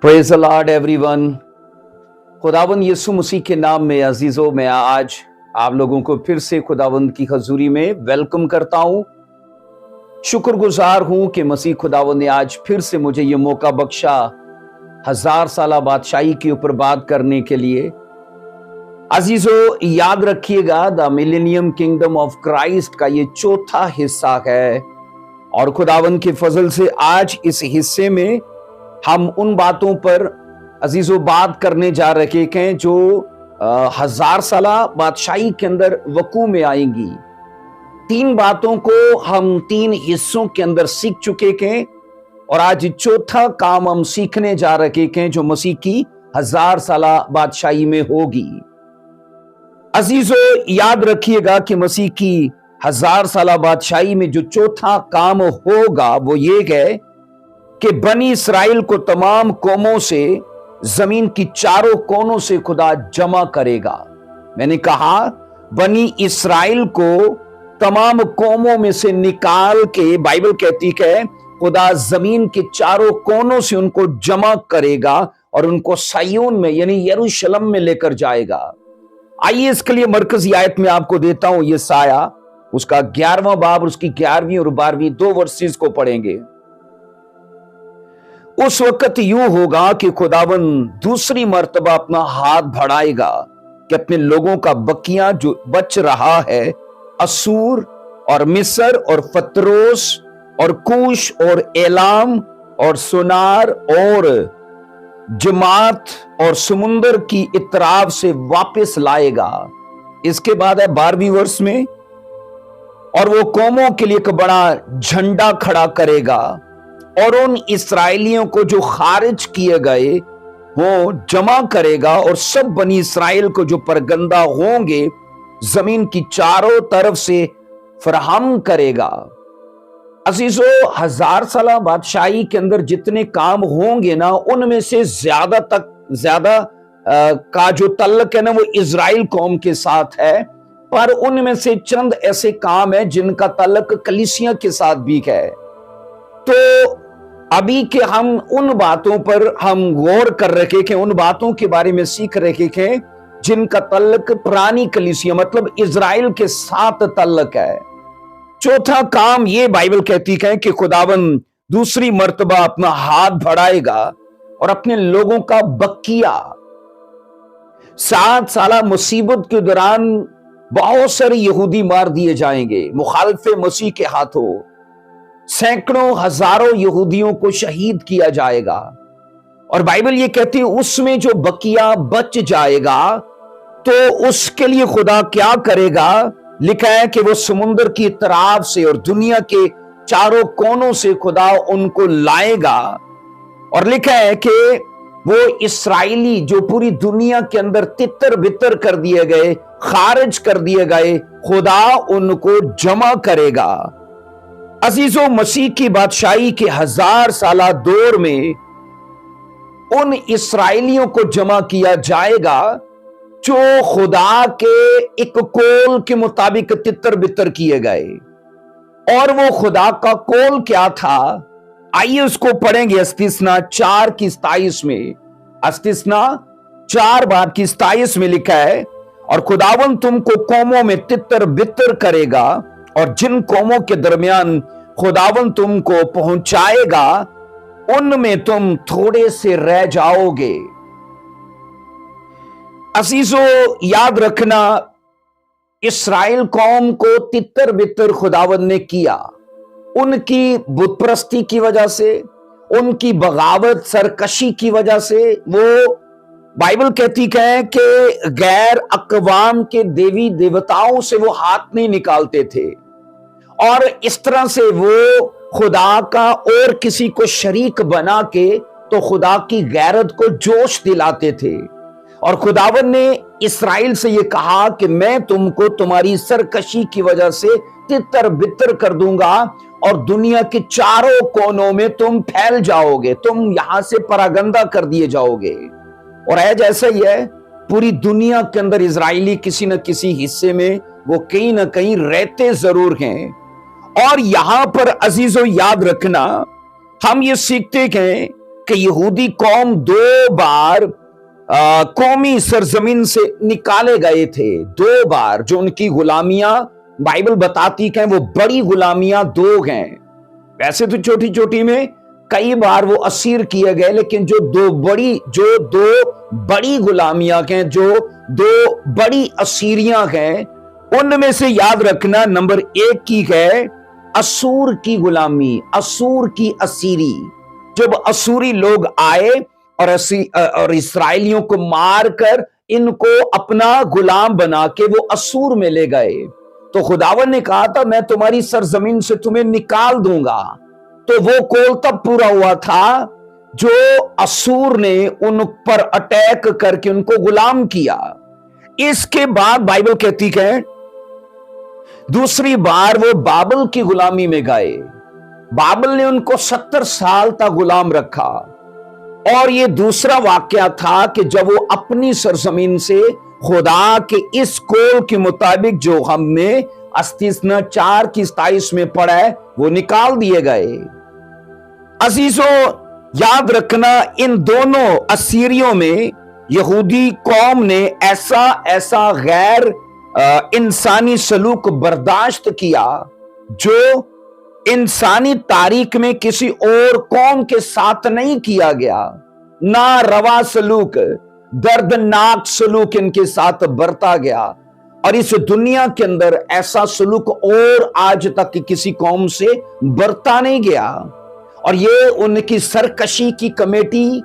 Praise the Lord everyone. खुदावंद यीशु मसीह के नाम में अजीजों, मैं आज आप लोगों को फिर से खुदावंद की हजूरी में वेलकम करता हूं। शुक्रगुजार हूं कि मसीह खुदावंद ने आज फिर से मुझे ये मौका बख्शा 1000 साला बादशाही के ऊपर बात करने के लिए। अजीजों, याद रखिएगा, the millennium kingdom of Christ का ये चौथा हिस्सा है और खुदावंद के फजल से आज इस हिस्से में हम उन बातों पर अजीजों बात करने जा रहे हैं जो 1000 साला बादशाही के अंदर वकू में आएंगी। 3 बातों को हम 3 हिस्सों के अंदर सीख चुके हैं और आज चौथा काम हम सीखने जा रहे हैं जो मसीह की 1000 साला बादशाही में होगी। अजीजों, याद रखिएगा कि मसीह की 1000 साला बादशाही में जो चौथा काम होगा वो ये है कि बनी इस्राएल को तमाम कौमों से, जमीन की चारों कोनों से खुदा जमा करेगा। मैंने कहा बनी इस्राएल को तमाम कौमों में से निकाल के, बाइबल कहती है खुदा जमीन के चारों कोनों से उनको जमा करेगा और उनको सायोन में यानी यरूशलेम में लेकर जाएगा। आइए इसके लिए मरकजी आयत में आपको देता हूं ये साया, उसका 11वां बाब, उसकी 11वीं और 12वीं 2 वर्सेस को पढ़ेंगे। उस वक्त यूं होगा कि खुदावन दूसरी मर्तबा अपना हाथ बढ़ाएगा कि अपने लोगों का बकिया जो बच रहा है, असूर और मिस्र और फत्रोस और कूश और एलाम और सुनार और जमात और समुंदर की इतराब से वापस लाएगा। इसके बाद है 12वीं वर्ष में, और वो कौमों के लिए एक बड़ा झंडा खड़ा करेगा और उन इस्राएलियों को जो खारिज किए गए वो जमा करेगा और सब बनी इस्राएल को जो परगंदा होंगे जमीन की चारों तरफ से फराहम करेगा। अजीजों, 1000 साला बादशाही के अंदर जितने काम होंगे ना, उनमें से ज्यादा का जो तल्लक है ना वो इजराइल कौम के साथ है, पर उनमें से चंद ऐसे काम है जिनका तल्लक कलीसिया के साथ भी है। तो अभी के हम उन बातों पर हम गौर कर रहे हैं, उन बातों के बारे में सीख रहे हैं जिनका तल्लक पुरानी कलीसिया मतलब इजराइल के साथ तल्लक है। चौथा काम ये बाइबल कहती है कि खुदावन दूसरी मर्तबा अपना हाथ बढ़ाएगा और अपने लोगों का बकिया, 7 साला मुसीबत के दौरान बहुत सारे यहूदी मार दिए जाएंगे मुखालिफे मसीह के हाथों, सैकड़ों हजारों यहूदियों को शहीद किया जाएगा। और बाइबल ये कहती है उसमें जो बकिया बच जाएगा तो उसके लिए खुदा क्या करेगा। लिखा है कि वो समुंदर की तराब से और दुनिया के चारों कोनों से खुदा उनको लाएगा। और लिखा है कि वो इस्राएली जो पूरी दुनिया के अंदर तितर बितर कर दिए गए, खारिज कर दिए गए, खुदा उनको जमा करेगा। अजीजों, मसीह की बादशाही के 1000 साला दौर में उन इस्राएलियों को जमा किया जाएगा जो खुदा के एक कौल के मुताबिक तितर बितर किए गए। और वो खुदा का कौल क्या था, आइए उसको पढ़ेंगे। अस्तिस्ना 4 की 27 में, अस्तिस्ना 4 बाब की 27 में लिखा है, और खुदावन तुमको कौमों में तितर बितर करेगा और जिन कौमों के दरमियान खुदावन तुमको पहुंचाएगा उनमें तुम थोड़े से रह जाओगे। अजीजों, याद रखना, इस्राएल कौम को तितर बितर खुदावन ने किया उनकी बुतप्रस्ती की वजह से, उनकी बगावत सरकशी की वजह से। वो बाइबल कहती है कि गैर अकवाम के देवी देवताओं से वो हाथ नहीं निकालते थे और इस तरह से वो खुदा का और किसी को शरीक बना के तो खुदा की गैरत को जोश दिलाते थे। और खुदावन ने इस्राएल से ये कहा कि मैं तुमको तुम्हारी सरकशी की वजह से तितर बितर कर दूंगा और दुनिया के चारों कोनों में तुम फैल जाओगे, तुम यहां से परागंदा कर दिए जाओगे। और ऐसा ऐसा ही है, पूरी दुनिया के अंदर इजराइली किसी न किसी हिस्से में वो कहीं ना कहीं रहते जरूर हैं। और यहां पर अजीजों याद रखना, हम ये सीखते हैं कि यहूदी कौम 2 बार कौमी सरजमीन से निकाले गए थे। 2 बार जो उनकी गुलामियां बाइबल बताती कि वो बड़ी गुलामियां 2 हैं। वैसे तो छोटी छोटी में कई बार वो असीर किए गए, लेकिन जो दो बड़ी गुलामियां हैं, जो 2 बड़ी असीरियां हैं, उनमें से याद रखना नंबर 1 की है असूर की गुलामी, असूर की असीरी। जब असूरी लोग आए और इस्राएलियों को मारकर इनको अपना गुलाम बना के वो असूर में ले गए, तो खुदावन ने कहा था मैं तुम्हारी सरजमीन से तुम्हें निकाल दूंगा। तो वो कौल तब पूरा हुआ था जो असूर ने उन पर अटैक करके उनको गुलाम किया। इसके बाद बाइबल कहती है दूसरी बार वो बाबल की गुलामी में गए। बाबल ने उनको 70 साल तक गुलाम रखा। और ये दूसरा वाकया था कि जब वो अपनी सरजमीन से खुदा के इस कौल के मुताबिक जो हमने अस्तिस्ना 4 की 27 में पढ़ा है, वो निकाल दिए गए। अजीजों, याद रखना इन दोनों असीरियों में यहूदी कौम ने ऐसा गैर इंसानी सलूक बर्दाश्त किया जो इंसानी तारीख में किसी और कौम के साथ नहीं किया गया। ना रवा सलूक, दर्दनाक सलूक इनके साथ बरता गया। और इस दुनिया के अंदर ऐसा सलूक और आज तक की किसी कौम से बरता नहीं गया। और ये उनकी सरकशी की कमेटी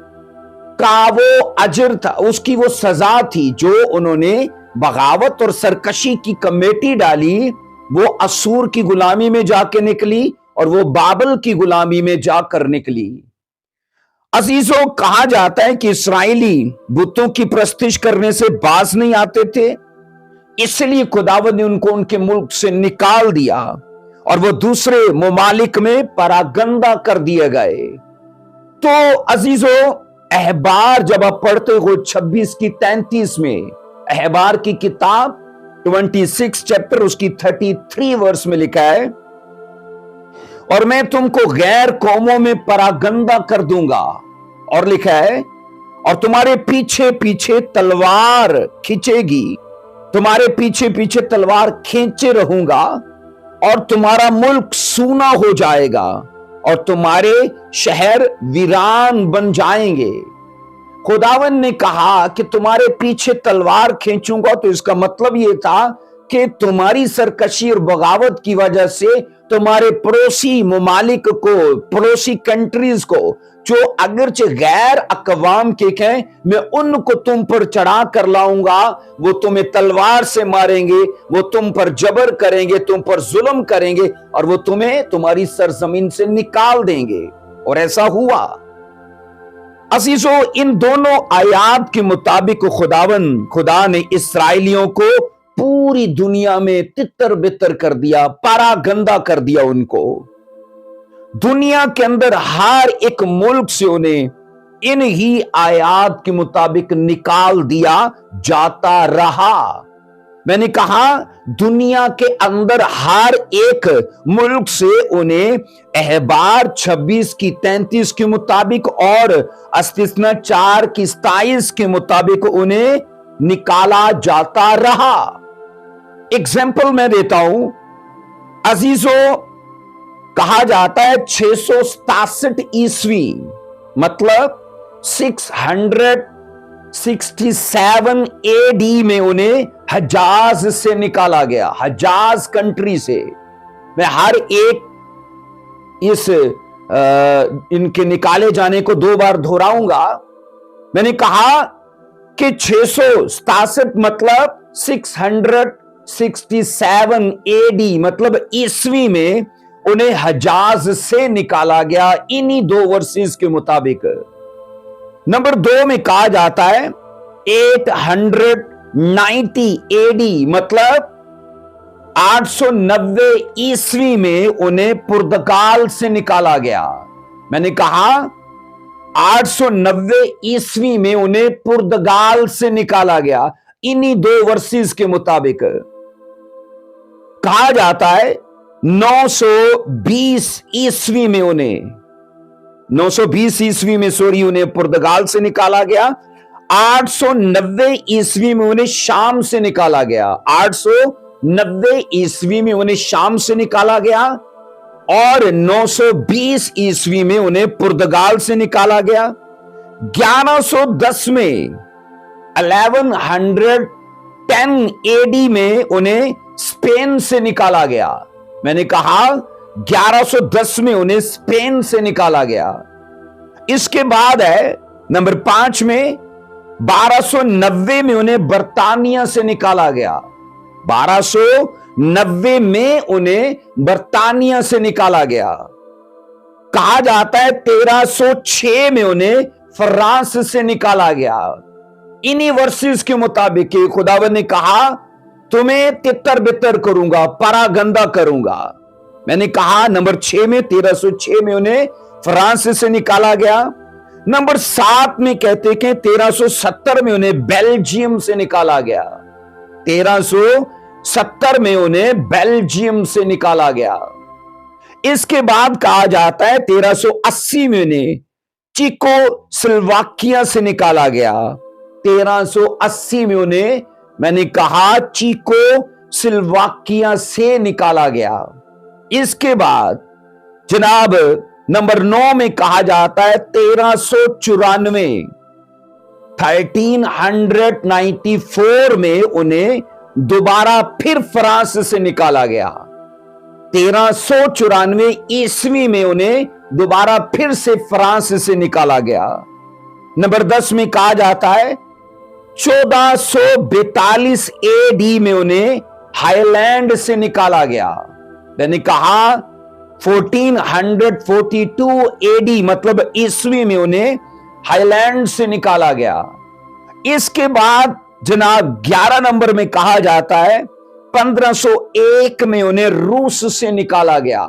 का वो अजर था, उसकी वो सजा थी जो उन्होंने बगावत और सरकशी की कमेटी डाली। वो असूर की गुलामी में जाके निकली और वो बाबल की गुलामी में जाकर निकली। अजीजों, कहा जाता है कि इस्राएली बुतों की प्रस्तिश करने से बाज नहीं आते थे, इसलिए खुदावंद ने उनको उनके मुल्क से निकाल दिया और वो दूसरे ममालिक में परागंदा कर दिए गए। तो अजीजों, अहबार जब आप पढ़ते हो 26 की 33 में, अहबार की किताब 26 चैप्टर उसकी 33 वर्स में लिखा है, और मैं तुमको गैर कौमों में परागंदा कर दूंगा। और लिखा है, और तुम्हारे पीछे पीछे तलवार खींचेगी, तुम्हारे पीछे पीछे तलवार खींचे रहूंगा, और तुम्हारा मुल्क सूना हो जाएगा और तुम्हारे शहर वीरान बन जाएंगे। खुदावन ने कहा कि तुम्हारे पीछे तलवार खींचूंगा, तो इसका मतलब यह था कि तुम्हारी सरकशी और बगावत की वजह से तुम्हारे पड़ोसी ममालिक को, पड़ोसी कंट्रीज को, जो अगरचे गैर अकवाम के हैं, मैं उनको तुम पर चढ़ा कर लाऊंगा। वो तुम्हें तलवार से मारेंगे, वो तुम पर जबर करेंगे, तुम पर जुल्म करेंगे, और वो तुम्हें तुम्हारी सरजमीन से निकाल देंगे। और ऐसा हुआ। अजीजों, इन दोनों आयात के मुताबिक खुदा ने इस्राएलियों को पूरी दुनिया में तितर बितर कर दिया, परागंदा कर दिया उनको। दुनिया के अंदर हर एक मुल्क से उन्हें इन ही आयात के मुताबिक निकाल दिया जाता रहा। मैंने कहा दुनिया के अंदर हर एक मुल्क से उन्हें अहबार 26 की 33 के मुताबिक और अस्तिस्ना 4 की 27 के मुताबिक उन्हें निकाला जाता रहा। एग्जाम्पल मैं देता हूं अजीजों, कहा जाता है 667 ईस्वी, मतलब 667 एडी में उन्हें हजाज से निकाला गया, हजाज कंट्री से। मैं हर एक इस इनके निकाले जाने को 2 बार दोहराऊंगा। मैंने कहा कि 667 मतलब 667 एडी मतलब ईस्वी में उन्हें हजाज से निकाला गया, इन्हीं 2 वर्सेस के मुताबिक। नंबर 2 में कहा जाता है 890 एडी मतलब 890 ईस्वी में उन्हें पुर्तगाल से निकाला गया। मैंने कहा 890 ईस्वी में उन्हें पुर्तगाल से निकाला गया, इन्हीं 2 वर्सेस के मुताबिक। कहा जाता है 920 ईस्वी में उन्हें 920 ईस्वी में उन्हें पुर्तगाल से निकाला गया। 890 ईस्वी में उन्हें शाम से निकाला गया। 890 ईस्वी में उन्हें शाम से निकाला गया और 920 ईस्वी में उन्हें पुर्तगाल से निकाला गया। 1110 में 1110 एडी में उन्हें स्पेन से निकाला गया। मैंने कहा 1110 में उन्हें स्पेन से निकाला गया। इसके बाद है नंबर 5 में 1290 में उन्हें बर्तानिया से निकाला गया। 1290 में उन्हें बर्तानिया से निकाला गया। कहा जाता है 1306 में उन्हें फ्रांस से निकाला गया। इन्हीं वर्सेस के मुताबिक खुदावंद ने कहा तुम्हें तितर बितर करूंगा, परागंदा करूंगा। मैंने कहा नंबर 6 में 1306 में उन्हें फ्रांस से निकाला गया। नंबर 7 में कहते कि 1370 में उन्हें बेल्जियम से निकाला गया। 1370 में उन्हें बेल्जियम से निकाला गया। इसके बाद कहा जाता है 1380 में उन्हें चेकोस्लोवाकिया से निकाला गया। 1380 में उन्हें, मैंने कहा, चेकोस्लोवाकिया से निकाला गया। इसके बाद जनाब नंबर 9 में कहा जाता है 1394 1394 में उन्हें दोबारा फिर फ्रांस से निकाला गया। 1394 ईस्वी में उन्हें दोबारा फिर से फ्रांस से निकाला गया। नंबर 10 में कहा जाता है 1442 एडी में उन्हें हाईलैंड से निकाला गया। मैंने कहा 1442 एडी मतलब ईस्वी में उन्हें हाईलैंड से निकाला गया। इसके बाद जनाब 11 नंबर में कहा जाता है 1501 में उन्हें रूस से निकाला गया।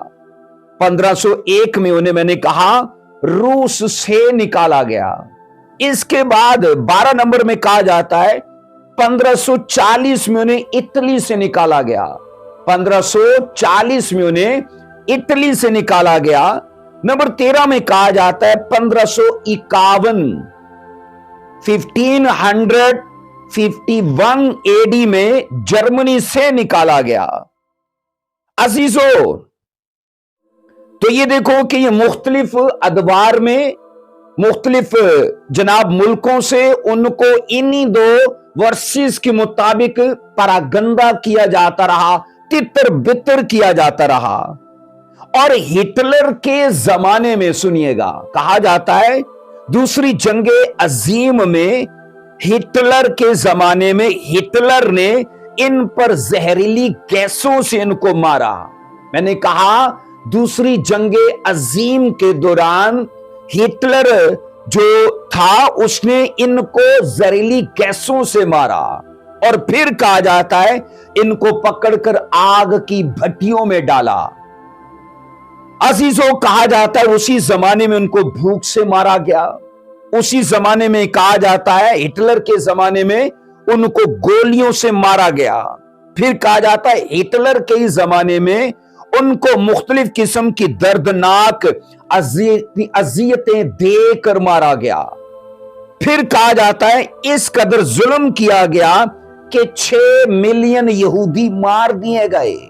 1501 में उन्हें, मैंने कहा, रूस से निकाला गया। इसके बाद 12 नंबर में कहा जाता है 1540 में उन्हें इटली से निकाला गया। 1540 में उन्हें इटली से निकाला गया। नंबर 13 में कहा जाता है 1551 1551 एडी में जर्मनी से निकाला गया। अजीजों, तो ये देखो कि ये मुख्तलिफ अदवार में मुख्तलिफ जनाब मुल्कों से उनको इन्हीं 2 वर्सेस के मुताबिक परागंदा किया जाता रहा, तितर बितर किया जाता रहा। और हिटलर के जमाने में सुनिएगा, कहा जाता है दूसरी जंगे अजीम में हिटलर के जमाने में हिटलर ने इन पर जहरीली गैसों से इनको मारा। मैंने कहा दूसरी जंगे अजीम के दौरान हिटलर जो था उसने इनको जहरीली गैसों से मारा और फिर कहा जाता है इनको पकड़कर आग की भट्टियों में डाला। अजीजों, कहा जाता है उसी जमाने में उनको भूख से मारा गया। उसी जमाने में कहा जाता है हिटलर के जमाने में उनको गोलियों से मारा गया। फिर कहा जाता है हिटलर के ही जमाने में उनको मुख्तलिफ किस्म की दर्दनाक अजियतें देकर मारा गया। फिर कहा जाता है इस कदर जुल्म किया गया कि 6 मिलियन यहूदी मार दिए गए।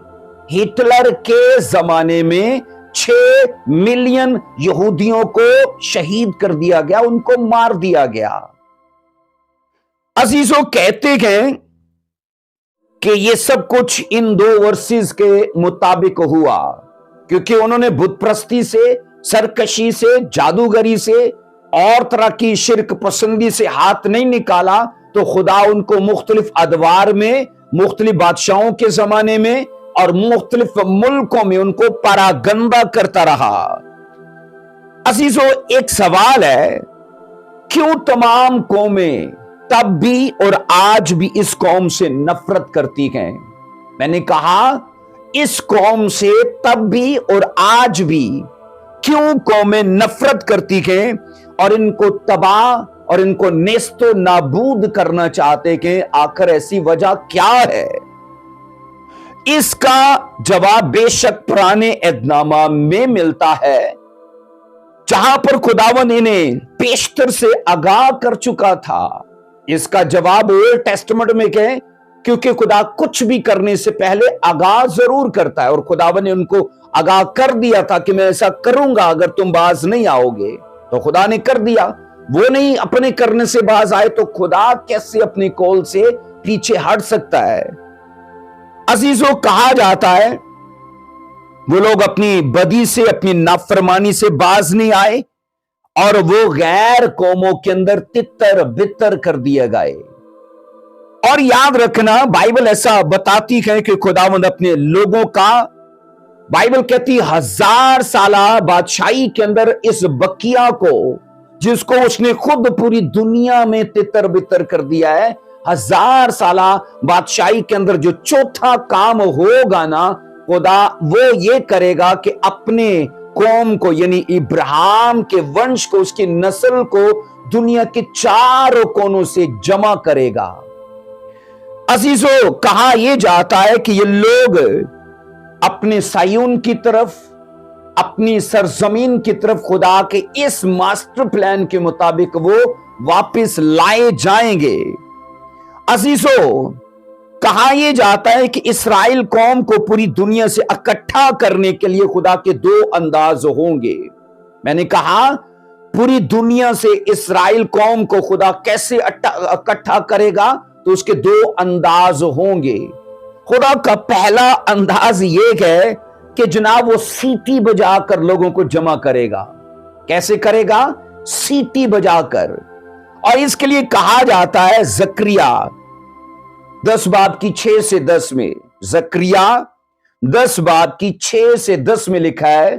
हिटलर के जमाने में 6 मिलियन यहूदियों को शहीद कर दिया गया, उनको मार दिया गया। अजीजों, कहते हैं कि ये सब कुछ इन 2 वर्सेस के मुताबिक हुआ क्योंकि उन्होंने बुत प्रस्ती से, सरकशी से, जादूगरी से और तरह की शिरक पसंदी से हाथ नहीं निकाला, तो खुदा उनको मुख्तलिफ अदवार में, मुख्तलिफ बादशाहों के जमाने में और मुख्तलिफ मुल्कों में उनको परागंदा करता रहा। अजीजों, एक सवाल है, क्यों तमाम कौमें तब भी और आज भी इस कौम से नफरत करती हैं? मैंने कहा इस कौम से तब भी और आज भी क्यों कौमें नफरत करती हैं और इनको तबाह और इनको नेस्तो नाबूद करना चाहते हैं? आखिर ऐसी वजह क्या है? इसका जवाब बेशक पुराने एहदनामा में मिलता है। जहां पर खुदावन इन्हें पेशतर से आगाह कर चुका था। इसका जवाब ओल्ड टेस्टामेंट में क्या? क्योंकि खुदा कुछ भी करने से पहले आगाह जरूर करता है, और खुदावन ने उनको आगाह कर दिया था कि मैं ऐसा करूंगा अगर तुम बाज नहीं आओगे। तो खुदा ने कर दिया। वो नहीं अपने करने से बाज आए तो खुदा कैसे अपने कॉल से पीछे हट सकता है? अजीजों, कहा जाता है वो लोग अपनी बदी से, अपनी नाफरमानी से बाज नहीं आए और वो गैर कौमों के अंदर तितर बितर कर दिए गए। और याद रखना, बाइबल ऐसा बताती है कि खुदावंद अपने लोगों का, बाइबल कहती 1000 साला बादशाही के अंदर इस बकिया को, जिसको उसने खुद पूरी दुनिया में तितर बितर कर दिया है, 1000 साला बादशाही के अंदर जो चौथा काम होगा ना, खुदा वो ये करेगा कि अपने कौम को, यानी इब्राहिम के वंश को, उसकी नस्ल को दुनिया के चारों कोनों से जमा करेगा। अजीजों, कहा यह जाता है कि ये लोग अपने सायून की तरफ, अपनी सरजमीन की तरफ खुदा के इस मास्टर प्लान के मुताबिक वो वापस लाए जाएंगे। अजीजों, कहा यह जाता है कि इस्राएल कौम को पूरी दुनिया से इकट्ठा करने के लिए खुदा के 2 अंदाज होंगे। मैंने कहा पूरी दुनिया से इस्राएल कौम को खुदा कैसे इकट्ठा करेगा, तो उसके 2 अंदाज होंगे। खुदा का पहला अंदाज ये है कि जनाब वो सीटी बजाकर लोगों को जमा करेगा। कैसे करेगा? सीटी बजाकर। और इसके लिए कहा जाता है जकरिया 10 बाब की 6 से 10 में, जकरिया 10 बाब की 6 से 10 में लिखा है,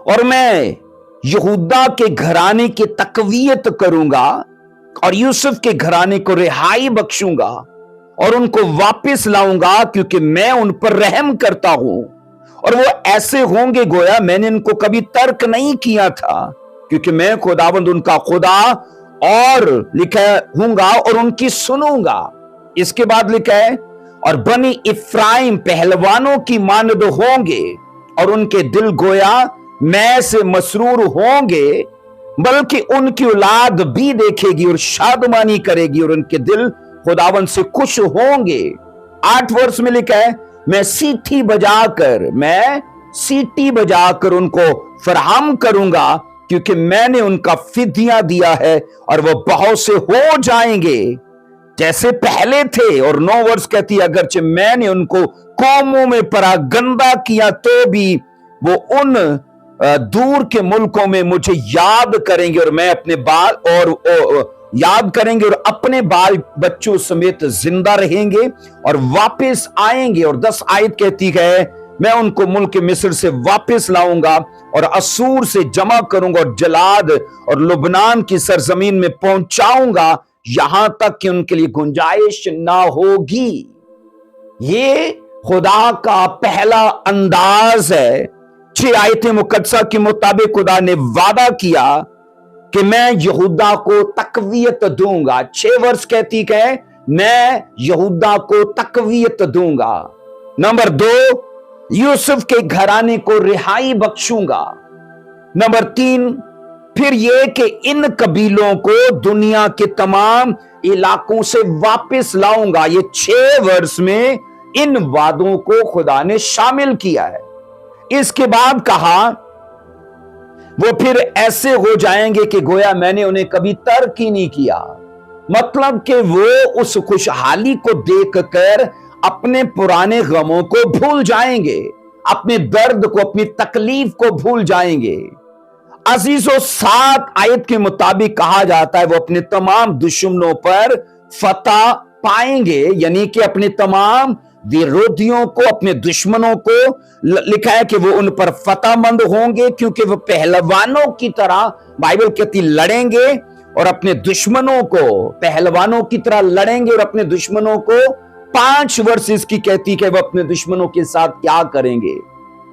और मैं यहूदा के घराने की तकवीयत करूंगा और यूसुफ के घराने को रिहाई बख्शूंगा और उनको वापस लाऊंगा, क्योंकि मैं उन पर रहम करता हूं। और वो ऐसे होंगे गोया मैंने इनको कभी तर्क नहीं किया था, क्योंकि मैं खुदावंद उनका खुदा और लिखा हूंगा और उनकी सुनूंगा। इसके बाद लिखा है, और बनी इफ्राइम पहलवानों की मानद होंगे और उनके दिल गोया मैं से मसरूर होंगे, बल्कि उनकी औलाद भी देखेगी और शादमानी करेगी और उनके दिल खुदावन से खुश होंगे। 8 वर्ष में लिखा है, मैं सीटी बजाकर उनको फराहम करूंगा, क्योंकि मैंने उनका फिदिया दिया है और वो बहुत से हो जाएंगे जैसे पहले थे। और 9 वर्ष कहती है, अगरचे मैंने उनको कौमों में परागंदा किया तो भी वो उन दूर के मुल्कों में मुझे याद करेंगे और मैं अपने बाल याद करेंगे और अपने बाल बच्चों समेत जिंदा रहेंगे और वापस आएंगे। और 10 आयत कहती है, मैं उनको मुल्क मिस्र से वापस लाऊंगा और असूर से जमा करूंगा और जलाद और लुबनान की सरजमीन में पहुंचाऊंगा, यहां तक कि उनके लिए गुंजाइश ना होगी। ये खुदा का पहला अंदाज है। 6 आयतें मुकद्दसा के मुताबिक खुदा ने वादा किया कि मैं यहूदा को तकवीयत दूंगा। 6 वर्ष कहती है, मैं यहूदा को तकवीयत दूंगा। नंबर 2, यूसुफ के घराने को रिहाई बख्शूंगा। नंबर 3, फिर यह कि इन कबीलों को दुनिया के तमाम इलाकों से वापस लाऊंगा। ये 6 वर्ष में इन वादों को खुदा ने शामिल किया है। इसके बाद कहा, वो फिर ऐसे हो जाएंगे कि गोया मैंने उन्हें कभी तर्क ही नहीं किया। मतलब कि वो उस खुशहाली को देखकर अपने पुराने गमों को भूल जाएंगे, अपने दर्द को, अपनी तकलीफ को भूल जाएंगे। अजीजों, 7 आयत के मुताबिक कहा जाता है वो अपने तमाम दुश्मनों पर फतह पाएंगे, यानी कि अपने तमाम विरोधियों को, अपने दुश्मनों को लिखा है कि वो उन पर फतहमंद होंगे, क्योंकि वो पहलवानों की तरह, बाइबल कहती, लड़ेंगे और अपने दुश्मनों को पहलवानों की तरह लड़ेंगे और अपने दुश्मनों को 5 वर्ष इसकी कहती कि वो अपने दुश्मनों के साथ क्या करेंगे।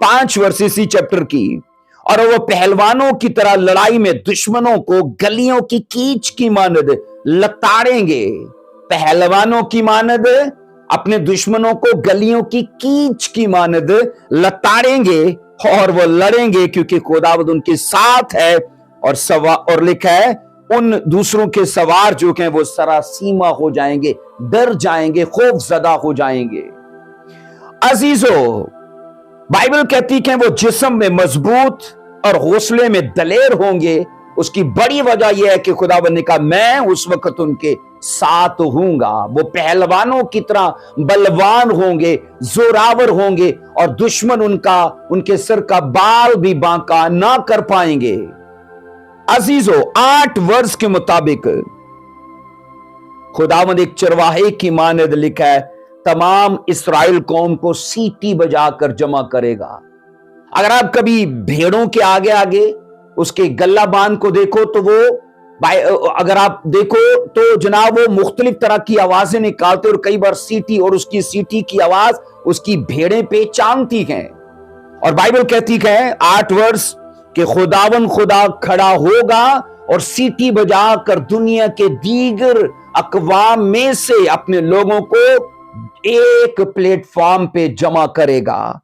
5 वर्ष इसी चैप्टर की। और वो पहलवानों की तरह लड़ाई में दुश्मनों को गलियों की कीच की मानद लताड़ेंगे। पहलवानों की मानद अपने दुश्मनों को गलियों की कीच की मानद लताड़ेंगे और वो लड़ेंगे क्योंकि खुदावंद उनके साथ है। और लिखा है उन दूसरों के सवार जो हैं वो सरासीमा हो जाएंगे, डर जाएंगे, खौफजदा हो जाएंगे। अजीजों, बाइबल कहती है वो जिस्म में मजबूत और हौसले में दलेर होंगे। उसकी बड़ी वजह यह है कि खुदावंद ने कहा मैं उस वक्त उनके साथ हूंगा। वो पहलवानों की तरह बलवान होंगे, जोरावर होंगे, और दुश्मन उनके सर का बाल भी बांका ना कर पाएंगे। अजीजों, 8 वर्ष के मुताबिक खुदावंद एक चरवाहे की मानद लिखा है तमाम इस्राएल कौम को सीटी बजाकर जमा करेगा। अगर आप कभी भेड़ों के आगे आगे उसके गल्ला बांध को देखो तो वो अगर आप देखो तो जनाब वो मुख्तलिफ तरह की आवाजें निकालते और कई बार सीटी, और उसकी सीटी की आवाज उसकी भेड़ें पहचानती हैं। और बाइबल कहती है 8 वर्ष के खुदावंद खुदा खड़ा होगा और सीटी बजाकर दुनिया के दीगर अकवाम में से अपने लोगों को एक प्लेटफॉर्म पे जमा करेगा।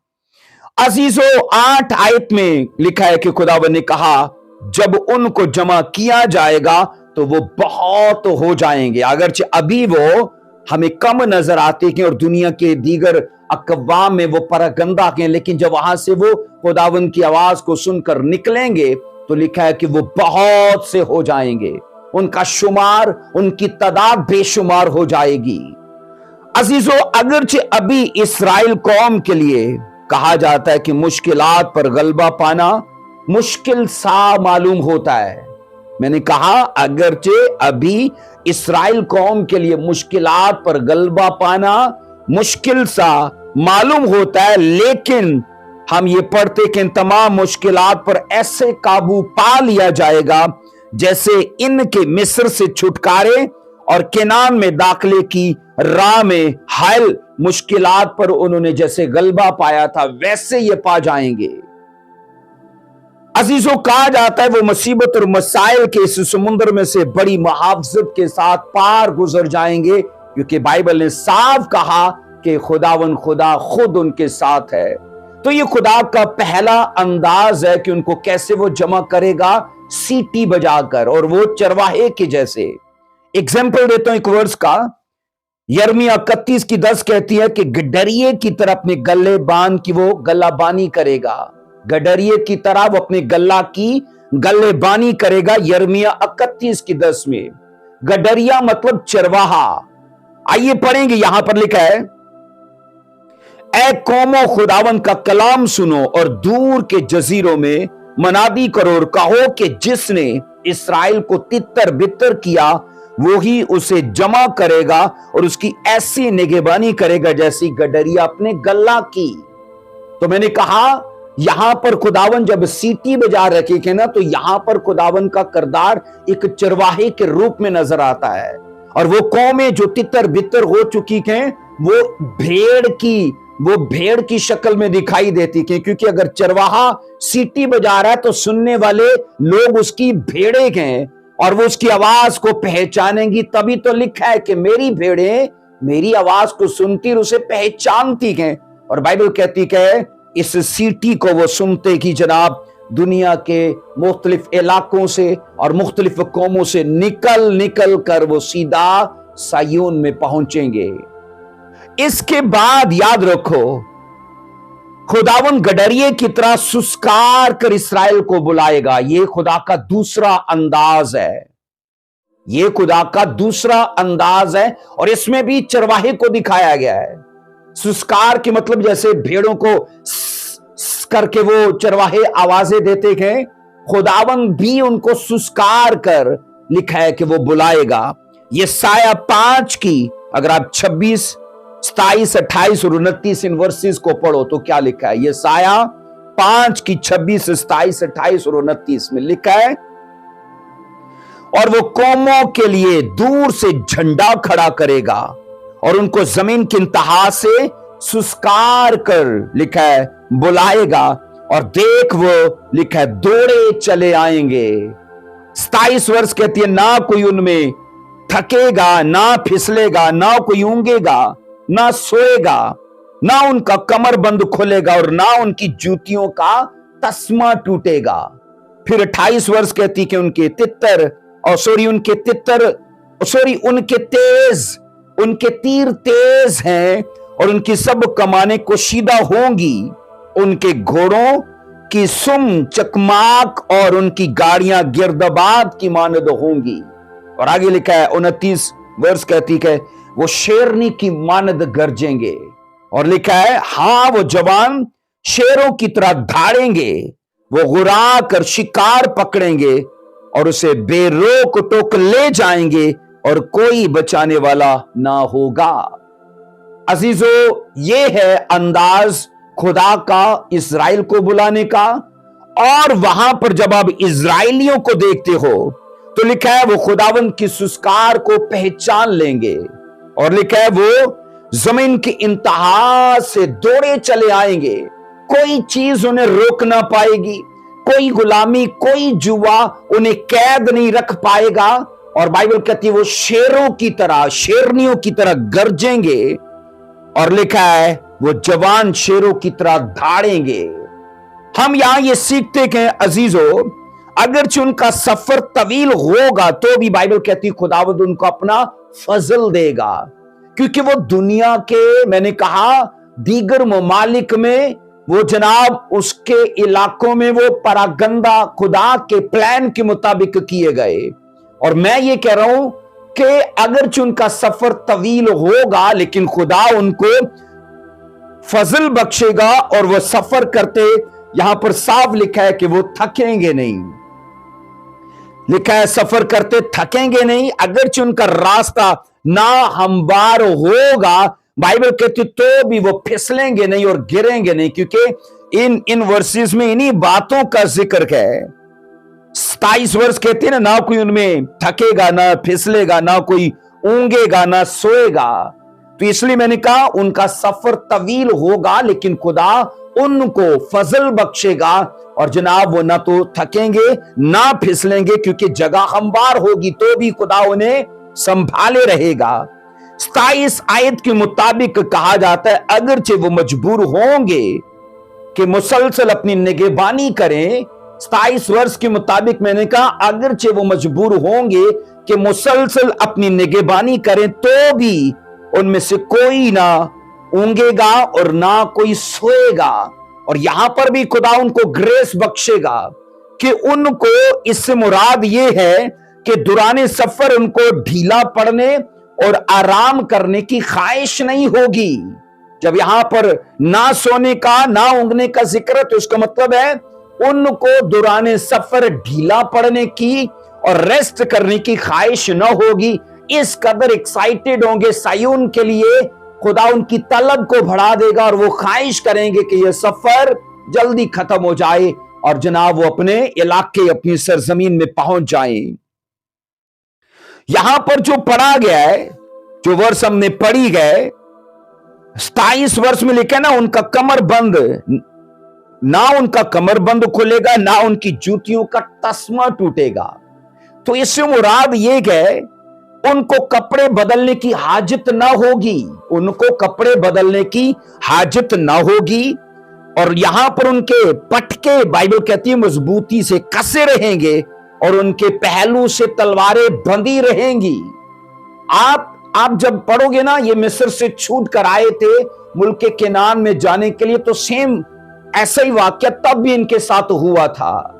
अजीजों, 8 आयत में लिखा है कि खुदावंद ने कहा जब उनको जमा किया जाएगा तो वो बहुत हो जाएंगे। अगरचे अभी वो हमें कम नजर आते हैं और दुनिया के दीगर अकवाम में वो परगंदा हैं, लेकिन जब वहां से वो खुदावंद की आवाज को सुनकर निकलेंगे तो लिखा है कि वो बहुत से हो जाएंगे। उनका शुमार, उनकी तादाद बेशुमार हो जाएगी। अजीजों, अगरचे अभी इस्राएल कौम के लिए कहा जाता है कि मुश्किलात पर गलबा पाना मुश्किल सा मालूम होता है। मैंने कहा अगरचे अभी इस्राएल कौम के लिए मुश्किलात पर गलबा पाना मुश्किल सा मालूम होता है, लेकिन हम ये पढ़ते कि इन तमाम मुश्किलात पर ऐसे काबू पा लिया जाएगा जैसे इनके मिस्र से छुटकारे और केनान में दाखिले की राह में हायल मुश्किलात पर उन्होंने जैसे गलबा पाया था वैसे ये पा जाएंगे। अजीजों, कहा जाता है वो मुसीबत और मसाइल के इस समुद्र में से बड़ी मुहावजत के साथ पार गुजर जाएंगे, क्योंकि बाइबल ने साफ कहा कि खुदावंद खुदा खुद उनके साथ है। तो ये खुदा का पहला अंदाज है कि उनको कैसे वो जमा करेगा, सीटी बजाकर, और वो चरवाहे के जैसे। एग्जाम्पल देता हूं एक वर्स का। यिर्मयाह 31:10 कहती है कि गडरिये की तरह अपने गले बांध की वो गल्लाबानी करेगा। गडरिये की तरह वो अपने गल्ला की गल्लेबानी करेगा। यिर्मयाह 31:10 में गडरिया मतलब चरवाहा। आइए पढ़ेंगे, यहां पर लिखा है ऐ कौमों खुदावंद का कलाम सुनो और दूर के जजीरों में मनादी करो और कहो कि जिसने इस्राएल को तितर बितर किया वो ही उसे जमा करेगा और उसकी ऐसी निगहबानी करेगा जैसी गडरिया अपने गल्ला की। तो मैंने कहा यहां पर खुदावन जब सीटी बजा रखी है ना, तो यहां पर खुदावन का किरदार एक चरवाहे के रूप में नजर आता है। और वो कौमें जो तितर बितर हो चुकी हैं वो भेड़ की शक्ल में दिखाई देती हैं, क्योंकि अगर चरवाहा सीटी बजा रहा है तो सुनने वाले लोग उसकी भेड़ें हैं और वो उसकी आवाज को पहचानेंगी। तभी तो लिखा है कि मेरी भेड़ें मेरी आवाज को सुनती और उसे पहचानती हैं। और बाइबल कहती है इस सीटी को वो सुनते ही जनाब दुनिया के मुख्तलिफ इलाकों से और मुख्तलिफ कौमों से निकल कर वो सीधा सायून में पहुंचेंगे। इसके बाद याद रखो खुदावन गडरिये की तरह सुस्कार कर इस्राएल को बुलाएगा। ये खुदा का दूसरा अंदाज है, ये खुदा का दूसरा अंदाज है। और इसमें भी चरवाहे को दिखाया गया है। सुस्कार के मतलब जैसे भेड़ों को करके वो चरवाहे आवाजें देते हैं, खुदावन भी उनको सुस्कार कर लिखा है कि वो बुलाएगा। ये साया 5 की अगर आप 26, 27, 28 और 29 इन वर्सेस को पढ़ो तो क्या लिखा है। ये साया 5 की 26, 27, 28 और 29 में लिखा है और वो कौमों के लिए दूर से झंडा खड़ा करेगा और उनको जमीन की इंतहा से सुस्कार कर लिखा है बुलाएगा। और देख वो लिखा है दौड़े चले आएंगे। 27 वर्ष कहती है ना कोई उनमें थकेगा, ना फिसलेगा, ना कोई ऊंगेगा, ना सोएगा, ना उनका कमरबंद खुलेगा और ना उनकी जूतियों का तस्मा टूटेगा। फिर 28 वर्ष कहती कि उनके उनके तीर तेज हैं और उनकी सब कमाने कोशीदा होंगी। उनके घोड़ों की सुम चकमाक और उनकी गाड़ियां गिरदबाद की मानद होंगी। और आगे लिखा है 29 वर्ष कहती है वो शेरनी की मानद गरजेंगे। और लिखा है हां वो जवान शेरों की तरह धाड़ेंगे, वो गुरा कर शिकार पकड़ेंगे और उसे बेरोक टोक ले जाएंगे और कोई बचाने वाला ना होगा। अजीजो, ये है अंदाज खुदा का इस्राएल को बुलाने का। और वहां पर जब आप इस्राएलियों को देखते हो तो लिखा है वो खुदावंद की सुस्कार को पहचान लेंगे। और लिखा है वो जमीन की इंतहा से दौड़े चले आएंगे, कोई चीज उन्हें रोक ना पाएगी, कोई गुलामी, कोई जुआ उन्हें कैद नहीं रख पाएगा। और बाइबल कहती है वो शेरों की तरह, शेरनियों की तरह गरजेंगे। और लिखा है वो जवान शेरों की तरह धाड़ेंगे। हम यहां ये सीखते हैं अजीजों, अगरचे उनका सफर तवील होगा तो भी बाइबल कहती है खुदावंद उनको अपना फजल देगा, क्योंकि वो दुनिया के, मैंने कहा दीगर ममालिक में वो जनाब उसके इलाकों में वो परागंदा खुदा के प्लान के मुताबिक किए गए। और मैं ये कह रहा हूं कि अगरचे उनका सफर तवील होगा लेकिन खुदा उनको फजल बख्शेगा और वो सफर करते, यहां पर साफ लिखा है कि वो थकेंगे नहीं। लिखा है सफर करते थकेंगे नहीं। अगरचे उनका रास्ता ना हमवार होगा, बाइबल कहती तो भी वो फिसलेंगे नहीं और गिरेंगे नहीं, क्योंकि इन वर्सेस में इन्हीं बातों का जिक्र है। 27 वर्ष कहते हैं ना कोई उनमें थकेगा, ना फिसलेगा, ना कोई ऊंगेगा, ना सोएगा। तो इसलिए मैंने कहा उनका सफर तवील होगा लेकिन खुदा उनको फजल बख्शेगा और जनाब वो ना तो थकेंगे ना फिसलेंगे, क्योंकि जगह हमवार होगी तो भी खुदा उन्हें संभाले रहेगा। 27 आयत के मुताबिक कहा जाता है अगरचे वो मजबूर होंगे कि मुसलसल अपनी निगहबानी करें। 27 वर्ष के मुताबिक मैंने कहा अगरचे वो मजबूर होंगे कि मुसलसल अपनी निगहबानी करें तो भी उनमें से कोई ना ऊंगेगा और ना कोई सोएगा। और यहां पर भी खुदा उनको ग्रेस बख्शेगा कि उनको, इससे मुराद ये है कि दुराने सफर उनको ढीला पड़ने और आराम करने की ख्वाहिश नहीं होगी। जब यहां पर ना सोने का, ना ऊंगने का जिक्र है तो उसका मतलब है उनको दुराने सफर ढीला पड़ने की और रेस्ट करने की ख्वाहिश न होगी। इस कदर एक्साइटेड होंगे सायून के लिए, खुदा उनकी तलब को बढ़ा देगा और वो ख्वाहिश करेंगे कि यह सफर जल्दी खत्म हो जाए और जनाब वो अपने इलाके, अपनी सरजमीन में पहुंच जाए। यहां पर जो पढ़ा गया है, जो वर्ष हमने पढ़ी गए, 27 वर्ष में लिखा ना उनका कमर बंद, ना उनका कमर बंद खुलेगा, ना उनकी जूतियों का तस्मा टूटेगा। तो इससे मुराद ये है उनको कपड़े बदलने की हाजत ना होगी, उनको कपड़े बदलने की हाजत ना होगी। और यहां पर उनके पटके, बाइबल कहती है मजबूती से कसे रहेंगे और उनके पहलू से तलवारें बंधी रहेंगी। आप जब पढ़ोगे ना ये मिस्र से छूट कर आए थे मुल्क के केनान में जाने के लिए, तो सेम ऐसा ही वाक्य तब भी इनके साथ हुआ था।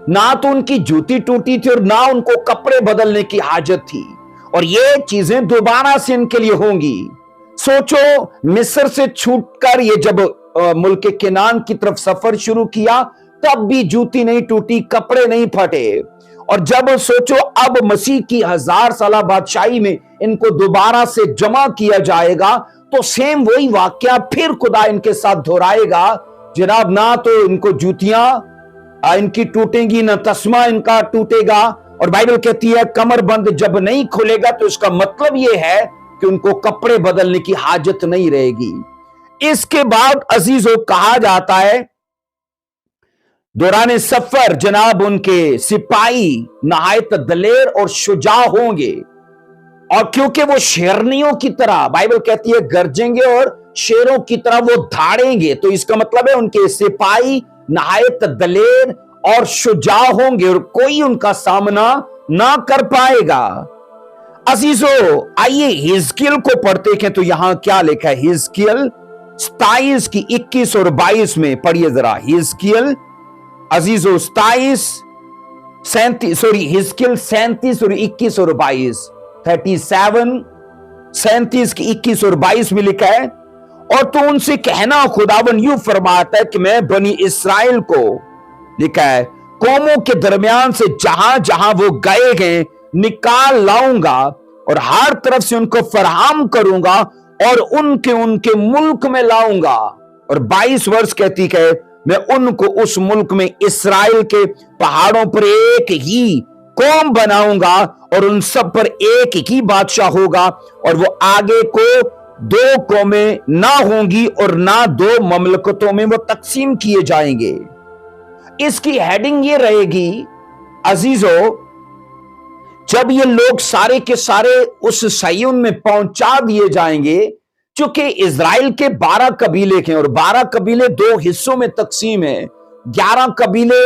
ना तो उनकी जूती टूटी थी और ना उनको कपड़े बदलने की हाजत थी, और ये चीजें दोबारा से इनके लिए होंगी। सोचो मिस्र से छूटकर ये जब मुल्क के केनान की तरफ सफर शुरू किया तब भी जूती नहीं टूटी, कपड़े नहीं फटे। और जब सोचो अब मसीह की 1000 साल बादशाही में इनको दोबारा से जमा किया जाएगा तो सेम वही वाक्य फिर खुदा इनके साथ दोहराएगा। जनाब ना तो इनको जूतियां इनकी टूटेंगी, ना तस्मा इनका टूटेगा। और बाइबल कहती है कमर बंद जब नहीं खुलेगा तो इसका मतलब यह है कि उनको कपड़े बदलने की हाजत नहीं रहेगी। इसके बाद अजीजों कहा जाता है दौरान सफर जनाब उनके सिपाही नहायत दलेर और शुजा होंगे, और क्योंकि वो शेरनियों की तरह बाइबल कहती है गरजेंगे और शेरों की तरह वो धाड़ेंगे। तो इसका मतलब है उनके सिपाही नहायत दलेर और शुजा होंगे और कोई उनका सामना ना कर पाएगा। अजीजो, आइए हिजकियल को पढ़ते हैं तो यहां क्या लिखा है। हिजकियल 27 की 21 और 22 में पढ़िए जरा। हिजकियल अजीजो 27 हिजकियल 37 और 21 और 22, 37 37 की 21 और 22 में लिखा है, और तो उनसे कहना खुदावन यूं फरमाता है कि मैं बनी इस्राएल को, लिखा है, कौमों के दरमियान से जहां जहां वो गए हैं निकाल लाऊंगा और हर तरफ से उनको फराहम करूंगा और उनके उनके मुल्क में लाऊंगा। और 22 वर्ष कहती है, मैं उनको उस मुल्क में इस्राएल के पहाड़ों पर एक ही कौम बनाऊंगा और उन सब पर एक ही बादशाह होगा और वो आगे को दो कौमें ना होंगी और ना दो ममलकतों में वो तकसीम किए जाएंगे। इसकी हेडिंग ये रहेगी अजीजों, जब ये लोग सारे के सारे उस सय्यून में पहुंचा दिए जाएंगे, चूंकि इजराइल के 12 कबीले हैं और 12 कबीले 2 हिस्सों में तकसीम है। 11 कबीले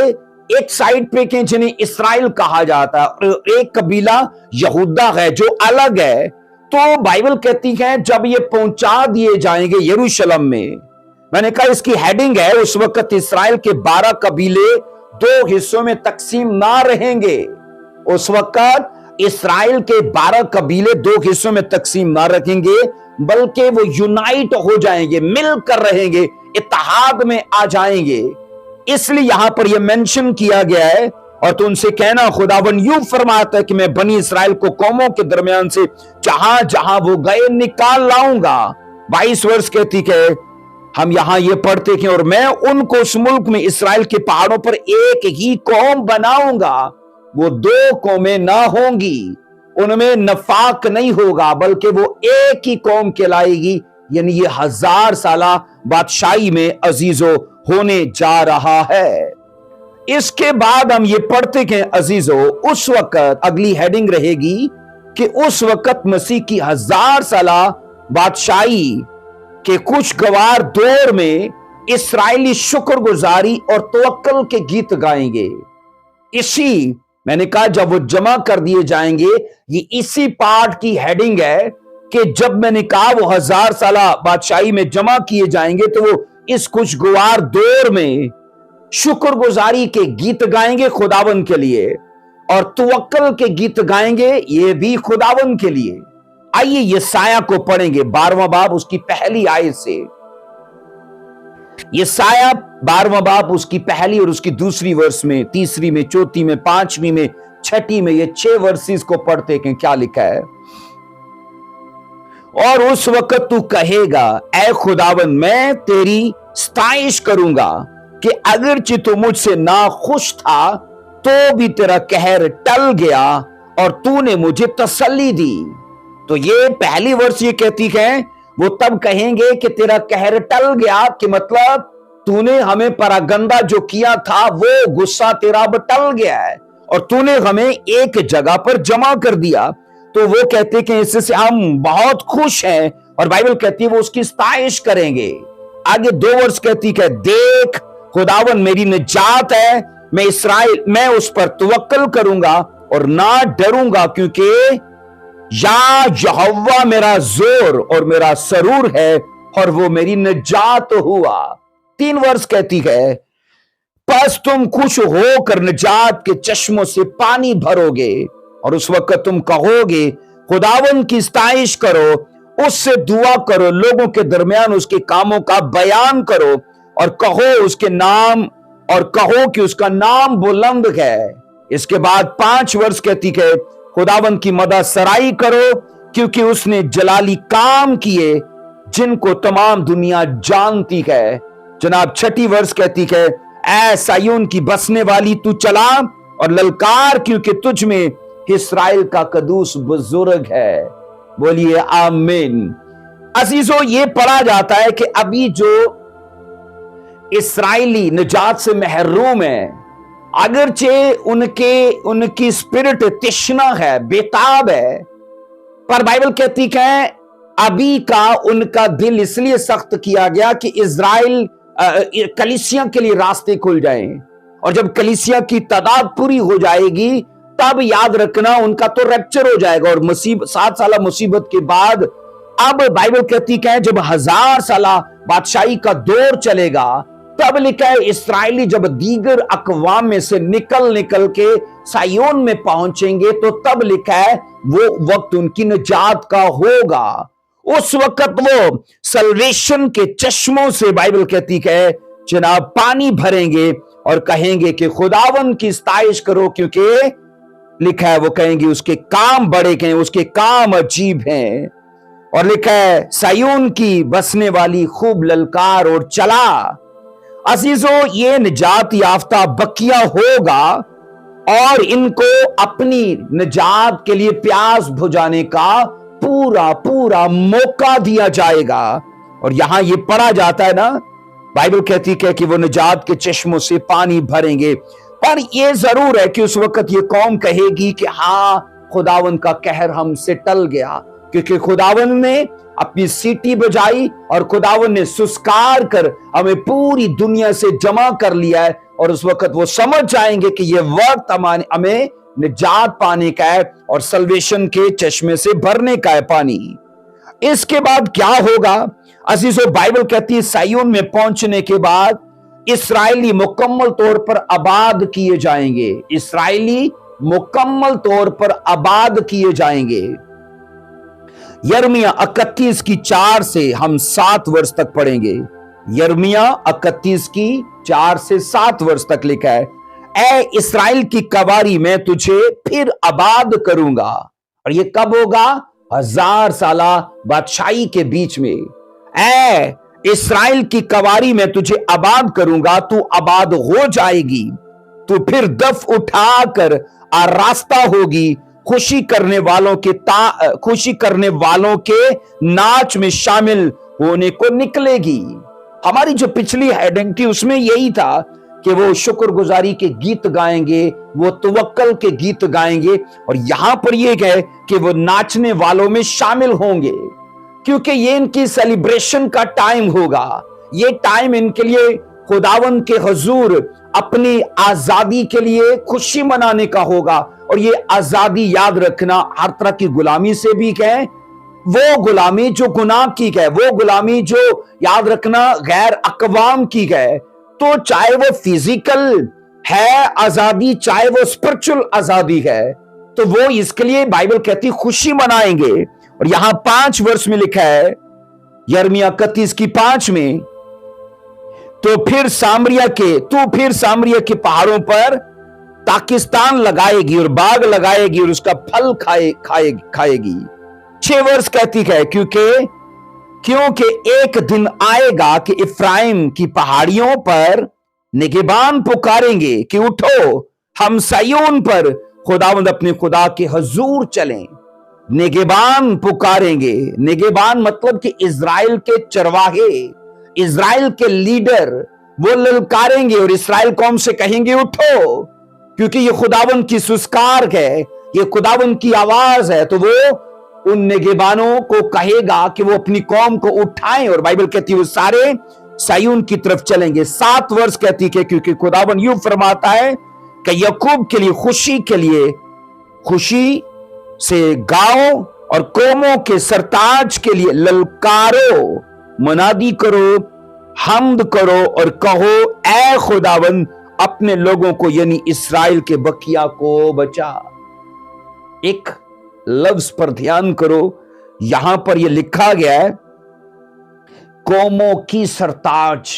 एक साइड पे के जिन्हें इस्राइल कहा जाता है और एक कबीला यहूदा है जो अलग है। तो बाइबल कहती है जब ये पहुंचा दिए जाएंगे यरूशलेम में, मैंने कहा इसकी हेडिंग है उस वक्त इस्राइल के 12 कबीले 2 हिस्सों में तकसीम ना रहेंगे। उस वक्त इस्राइल के 12 कबीले 2 हिस्सों में तकसीम ना रखेंगे, बल्कि वो यूनाइट हो जाएंगे, मिलकर रहेंगे, इत्तेहाद में आ जाएंगे। इसलिए यहां पर यह मेंशन किया गया है, और तो उनसे कहना खुदावन यूं फरमाता है कि मैं बनी इस्राएल को कौमों के दरमियान से जहां जहां वो गए निकाल लाऊंगा। 22 वर्ष कहती है, हम यहां ये पढ़ते हैं, और मैं उनको उस मुल्क में इस्राएल के पहाड़ों पर एक ही कौम बनाऊंगा, वो 2 कौमें ना होंगी, उनमें नफाक नहीं होगा, बल्कि वो एक ही कौम कहलाएगी। यानी ये 1000 साला बादशाही में अजीजों होने जा रहा है। इसके बाद हम ये पढ़ते हैं अजीजों, उस वक्त अगली हेडिंग रहेगी कि उस वक्त मसीह की 1000 साला बादशाही के कुछ गवार दौर में इस्राएली शुक्रगुजारी और तवक्कुल के गीत गाएंगे। इसी मैंने कहा जब वो जमा कर दिए जाएंगे, ये इसी पार्ट की हेडिंग है कि जब मैंने कहा वो 1000 साला बादशाही में जमा किए जाएंगे तो वो इस खुशगवार दौर में शुक्रगुजारी के गीत गाएंगे खुदावन के लिए, और तवक्कुल के गीत गाएंगे ये भी खुदावन के लिए। आइए यशायाह को पढ़ेंगे 12वां बाब उसकी पहली आयत से। यशायाह 12वां बाब उसकी पहली और उसकी दूसरी वर्ष में, तीसरी में, चौथी में, 5वीं में, 6ठी में, ये 6 वर्सेस को पढ़ते हैं। क्या लिखा है, और उस वक्त तू कहेगा ऐ खुदावन मैं तेरी स्ताइश करूंगा कि अगरचे तू मुझसे ना खुश था तो भी तेरा कहर टल गया और तूने मुझे तसल्ली दी। तो ये पहली वर्ष ये कहती है, वो तब कहेंगे कि तेरा कहर टल गया, कि मतलब तूने हमें परागंदा जो किया था वो गुस्सा तेरा अब टल गया है और तूने हमें एक जगह पर जमा कर दिया। तो वो कहते कि इससे हम बहुत खुश हैं, और बाइबल कहती है वो उसकी स्ताइश करेंगे। आगे 2 वर्ष कहती है, देख खुदावन मेरी निजात है, मैं उस पर तवक्कुल करूंगा और ना डरूंगा, क्योंकि या यहोवा मेरा जोर और मेरा सरूर है और वो मेरी निजात हुआ। 3 वर्ष कहती है, बस तुम खुश होकर निजात के चश्मों से पानी भरोगे, और उस वक्त तुम कहोगे खुदावन की स्ताइश करो, उससे दुआ करो, लोगों के दरमियान उसके कामों का बयान करो और कहो उसके नाम, और कहो कि उसका नाम बुलंद है। इसके बाद 5 वर्ष कहती है, खुदावन की मदद सराई करो, क्योंकि उसने जलाली काम किए जिनको तमाम दुनिया जानती है। जनाब 6ठी वर्ष कहती है, ऐ सायून की बसने वाली तू चला और ललकार, क्योंकि तुझ में इस्राएल का कदूस बुजुर्ग है। बोलिए आमीन। अजीजों, ये पढ़ा जाता है कि अभी जो इस्राएली निजात से महरूम है, अगरचे उनकी स्पिरिट तिश्ना है, बेताब है, पर बाइबल कहती है अभी का उनका दिल इसलिए सख्त किया गया कि इजराइल कलीसिया के लिए रास्ते खुल जाएं, और जब कलीसिया की तादाद पूरी हो जाएगी तब याद रखना उनका तो रैप्चर हो जाएगा। और 7 साल मुसीबत के बाद अब बाइबल कहती है जब 1000 साल बादशाही का दौर चलेगा, तब लिखा है इसराइली जब दीगर अकवाम में से निकल के सायोन में पहुंचेंगे, तो तब लिखा है वो वक्त उनकी निजात का होगा। उस वक्त वो सल्वेशन के चश्मों से बाइबल कहती है जनाब पानी भरेंगे और कहेंगे कि खुदावन की स्ताइश करो, क्योंकि लिखा है वो कहेंगे उसके काम बड़े हैं, उसके काम अजीब हैं। और लिखा है सायून की बसने वाली खूब ललकार और चला। अजीजों, ये निजात याफ्ता बकिया होगा और इनको अपनी निजात के लिए प्यास बुझाने का पूरा मौका दिया जाएगा। और यहां ये पढ़ा जाता है ना, बाइबल कहती है कि वो निजात के चश्मों से पानी भरेंगे। पर ये जरूर है कि उस वक्त ये कौम कहेगी कि हाँ, खुदावन का कहर हमसे टल गया, क्योंकि खुदावन ने अपनी सीटी बजाई और खुदावन ने सुस्कार कर हमें पूरी दुनिया से जमा कर लिया है। और उस वक्त वो समझ जाएंगे कि ये वक्त हमें निजात पाने का है और सल्वेशन के चश्मे से भरने का है पानी। इसके बाद क्या होगा अजीजों, बाइबल कहती है सायोन में पहुंचने के बाद इस्राएली मुकम्मल तौर पर आबाद किए जाएंगे। इस्राएली मुकम्मल तौर पर आबाद किए जाएंगे। यिर्मयाह 31 की 4 से हम 7 वर्ष तक पढ़ेंगे। यिर्मयाह 31 की 4 से 7 वर्ष तक लिखा है, ऐ इस्राएल की कवारी मैं तुझे फिर आबाद करूंगा। और ये कब होगा? 1000 साल बादशाही के बीच में। ऐ इस्राएल की कवारी में तुझे आबाद करूंगा, तू आबाद हो जाएगी, तू फिर दफ उठाकर आरास्ता होगी, खुशी करने वालों के नाच में शामिल होने को निकलेगी। हमारी जो पिछली हेडिंग थी उसमें यही था कि वो शुक्रगुजारी के गीत गाएंगे, वो तवक्कल के गीत गाएंगे, और यहां पर ये है कि वो नाचने वालों में शामिल होंगे, क्योंकि ये इनकी सेलिब्रेशन का टाइम होगा। ये टाइम इनके लिए खुदावन के हुजूर अपनी आजादी के लिए खुशी मनाने का होगा। और ये आजादी याद रखना हर तरह की गुलामी से भी है, वो गुलामी जो गुनाह की है, वो गुलामी जो याद रखना गैर अकवाम की है। तो चाहे वो फिजिकल है आजादी, चाहे वो स्पिरिचुअल आजादी है, तो वो इसके लिए बाइबल कहती खुशी मनाएंगे। और यहां 5 वर्ष में लिखा है यिर्मयाह 31 की 5 में, तो फिर सामरिया के पहाड़ों पर ताकिस्तान लगाएगी और बाग लगाएगी और उसका फल खाएगी। 6 वर्ष कहती है, क्योंकि एक दिन आएगा कि इफ्राइम की पहाड़ियों पर निगहबान पुकारेंगे कि उठो, हम सायोन पर खुदावंद अपने खुदा के हुजूर चलें। निगहबान पुकारेंगे। निगहबान मतलब कि इजराइल के चरवाहे, इजराइल के लीडर, वो ललकारेंगे और इस्राएल कौम से कहेंगे उठो, क्योंकि ये खुदावन की सुस्कार है, ये खुदावन की आवाज है। तो वो उन निगहबानों को कहेगा कि वो अपनी कौम को उठाएं, और बाइबल कहती है वो सारे सायून की तरफ चलेंगे। 7 वर्ष कहती है, क्योंकि खुदावन यूं फरमाता है कि याकूब के लिए खुशी से गाओ और कौमों के सरताज के लिए ललकारो, मनादी करो, हम्द करो और कहो, ऐ खुदावन अपने लोगों को यानी इस्राएल के बकिया को बचा। एक लफ्ज पर ध्यान करो, यहां पर यह लिखा गया है कौमों की सरताज।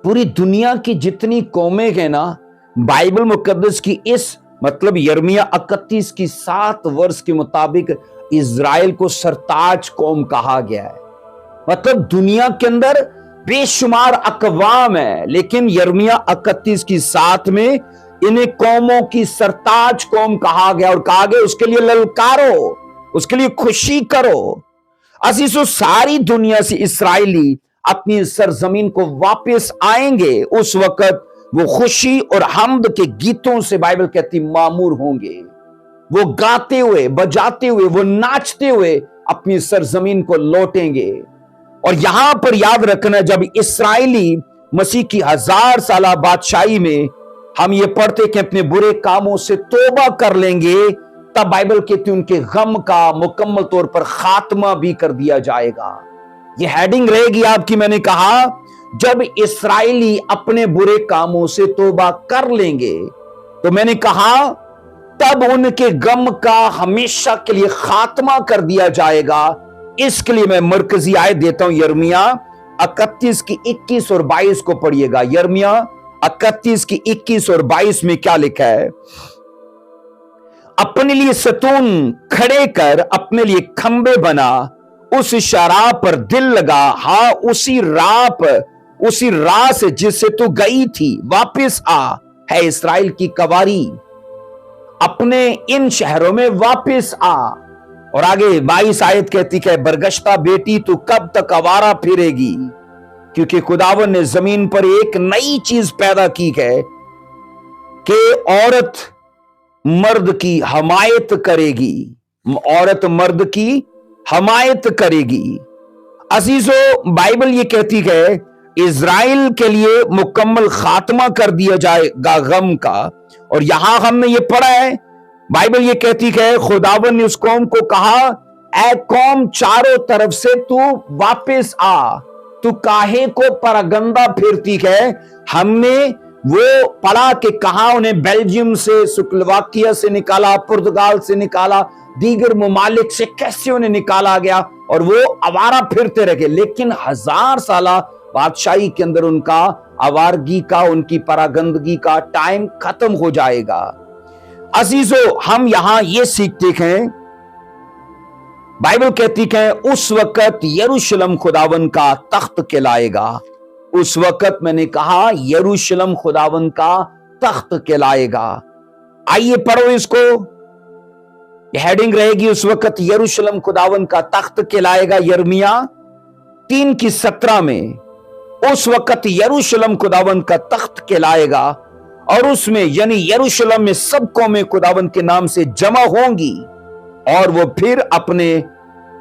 पूरी दुनिया की जितनी कौमें हैं ना, बाइबल मुकद्दस की इस मतलब यिर्मयाह 31 की 7 वर्ष के मुताबिक इजराइल को सरताज कौम कहा गया है। मतलब दुनिया के अंदर बेशुमार अकवाम है, लेकिन यिर्मयाह 31 की 7 में इन्हें कौमों की सरताज कौम कहा गया, और कहा गया उसके लिए ललकारो, उसके लिए खुशी करो। अजीजों, सारी दुनिया से इस्राएली अपनी सरजमीन को वापस आएंगे। उस वक्त वो खुशी और हम्द के गीतों से बाइबल कहती मामूर होंगे। वो गाते हुए, बजाते हुए, वो नाचते हुए अपनी सरजमीन को लौटेंगे। और यहां पर याद रखना, जब इसराइली मसीह की 1000 साला बादशाही में हम ये पढ़ते कि अपने बुरे कामों से तौबा कर लेंगे, तब बाइबल कहती है उनके गम का मुकम्मल तौर पर खात्मा भी कर दिया जाएगा। ये हेडिंग रहेगी आपकी। मैंने कहा जब इसराइली अपने बुरे कामों से तौबा कर लेंगे, तो मैंने कहा तब उनके गम का हमेशा के लिए खात्मा कर दिया जाएगा। इसके लिए मैं मरकजी आयत देता हूं, यिर्मयाह 31 की 21 और 22 को पढ़िएगा। यिर्मयाह 31 की 21 और 22 में क्या लिखा है? अपने लिए सतून खड़े कर, अपने लिए खंबे बना, उस शराब पर दिल लगा, हाँ उसी राह से जिससे तू गई थी वापस आ, है इस्राएल की कवारी, अपने इन शहरों में वापस आ। और आगे 22 आयत कहती है, बरगश्ता बेटी तू कब तक आवारा फिरेगी, क्योंकि खुदावन ने जमीन पर एक नई चीज पैदा की है कि औरत मर्द की हमायत करेगी, औरत मर्द की हमायत करेगी। अजीजों, बाइबल ये कहती है इज़राइल के लिए मुकम्मल खात्मा कर दिया जाएगा गम का। और यहां हमने ये पढ़ा है, बाइबल ये कहती है खुदावन ने उस कौम को कहा, ऐ कौम चारों तरफ से तू वापस आ, तू काहे को परगंदा फिरती है। हमने वो पढ़ा कि कहा उन्हें बेल्जियम से, स्लोवाकिया से निकाला, पुर्तगाल से निकाला, दीगर ममालिक से कैसे उन्हें निकाला गया और वो आवारा फिरते रहे। लेकिन 1000 साला बादशाही के अंदर उनका आवारगी का, उनकी परागंदगी का टाइम खत्म हो जाएगा। अजीजों, हम यहां ये सीखते हैं, बाइबल कहती है उस वक्त यरूशलेम खुदावन का तख्त कहलाएगा। उस वक्त मैंने कहा यरूशलेम खुदावन का तख्त कहलाएगा। आइए पढ़ो इसको, हेडिंग रहेगी उस वक्त यरूशलेम खुदावन का तख्त कहलाएगा। यिर्मयाह 3 की 17 में उस वक्त यरूशलेम खुदावन का तख्त कहलाएगा, और उसमें यानी यरूशलेम में सब कौमें खुदावन के नाम से जमा होंगी, और वो फिर अपने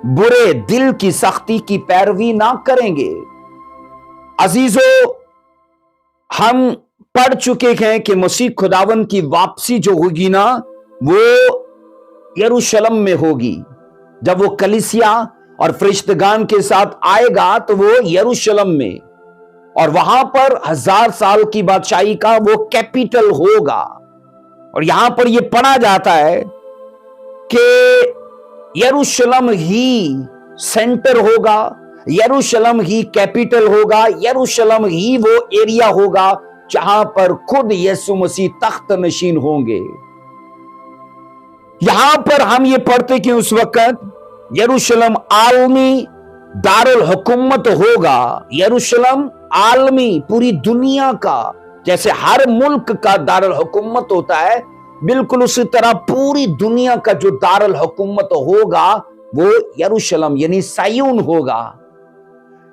बुरे दिल की सख्ती की पैरवी ना करेंगे। अजीजों, हम पढ़ चुके हैं कि मसीह खुदावन की वापसी जो होगी ना, वो यरूशलेम में होगी। जब वो कलीसिया और फरिश्तगान के साथ आएगा तो वो यरूशलेम में, और वहां पर 1000 साल की बादशाही का वो कैपिटल होगा। और यहां पर ये पढ़ा जाता है कि यरूशलेम ही सेंटर होगा, यरूशलेम ही कैपिटल होगा, यरूशलेम ही वो एरिया होगा जहां पर खुद यीशु मसीह तख्त नशीन होंगे। यहां पर हम ये पढ़ते कि उस वक्त यरूशलेम आलमी दारुल हुकूमत होगा। यरूशलेम आलमी, पूरी दुनिया का, जैसे हर मुल्क का दारुल हुकूमत होता है, बिल्कुल उसी तरह पूरी दुनिया का जो दारुल हुकूमत होगा वो यरूशलेम यानी सायून होगा।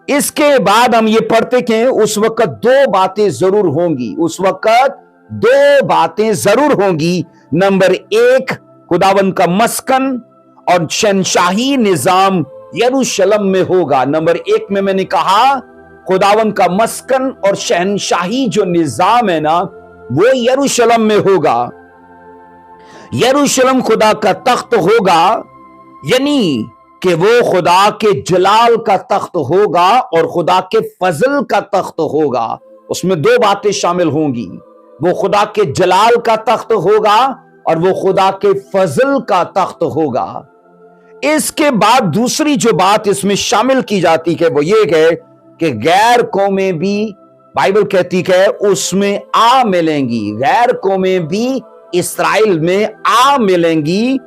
इसके बाद हम ये पढ़ते कि उस वक्त 2 बातें जरूर होंगी। उस वक्त 2 बातें जरूर होंगी। नंबर 1, खुदावन का मस्कन और शहनशाही निजाम यरूशलेम में होगा। नंबर 1 में मैंने कहा खुदावन का मस्कन और शहनशाही जो निजाम है ना, वो यरूशलेम में होगा। यरूशलेम खुदा का तख्त होगा, यानी कि वो खुदा के जलाल का तख्त होगा और खुदा के फजल का तख्त होगा। उसमें 2 बातें शामिल होंगी, वो खुदा के जलाल का तख्त होगा और वो खुदा के फजल का तख्त होगा। इसके बाद दूसरी जो बात इसमें शामिल की जाती है वो ये है कि गैर कौमें भी, बाइबल कहती है उसमें आ मिलेंगी, गैर कौमें भी इस्राएल में आ मिलेंगी।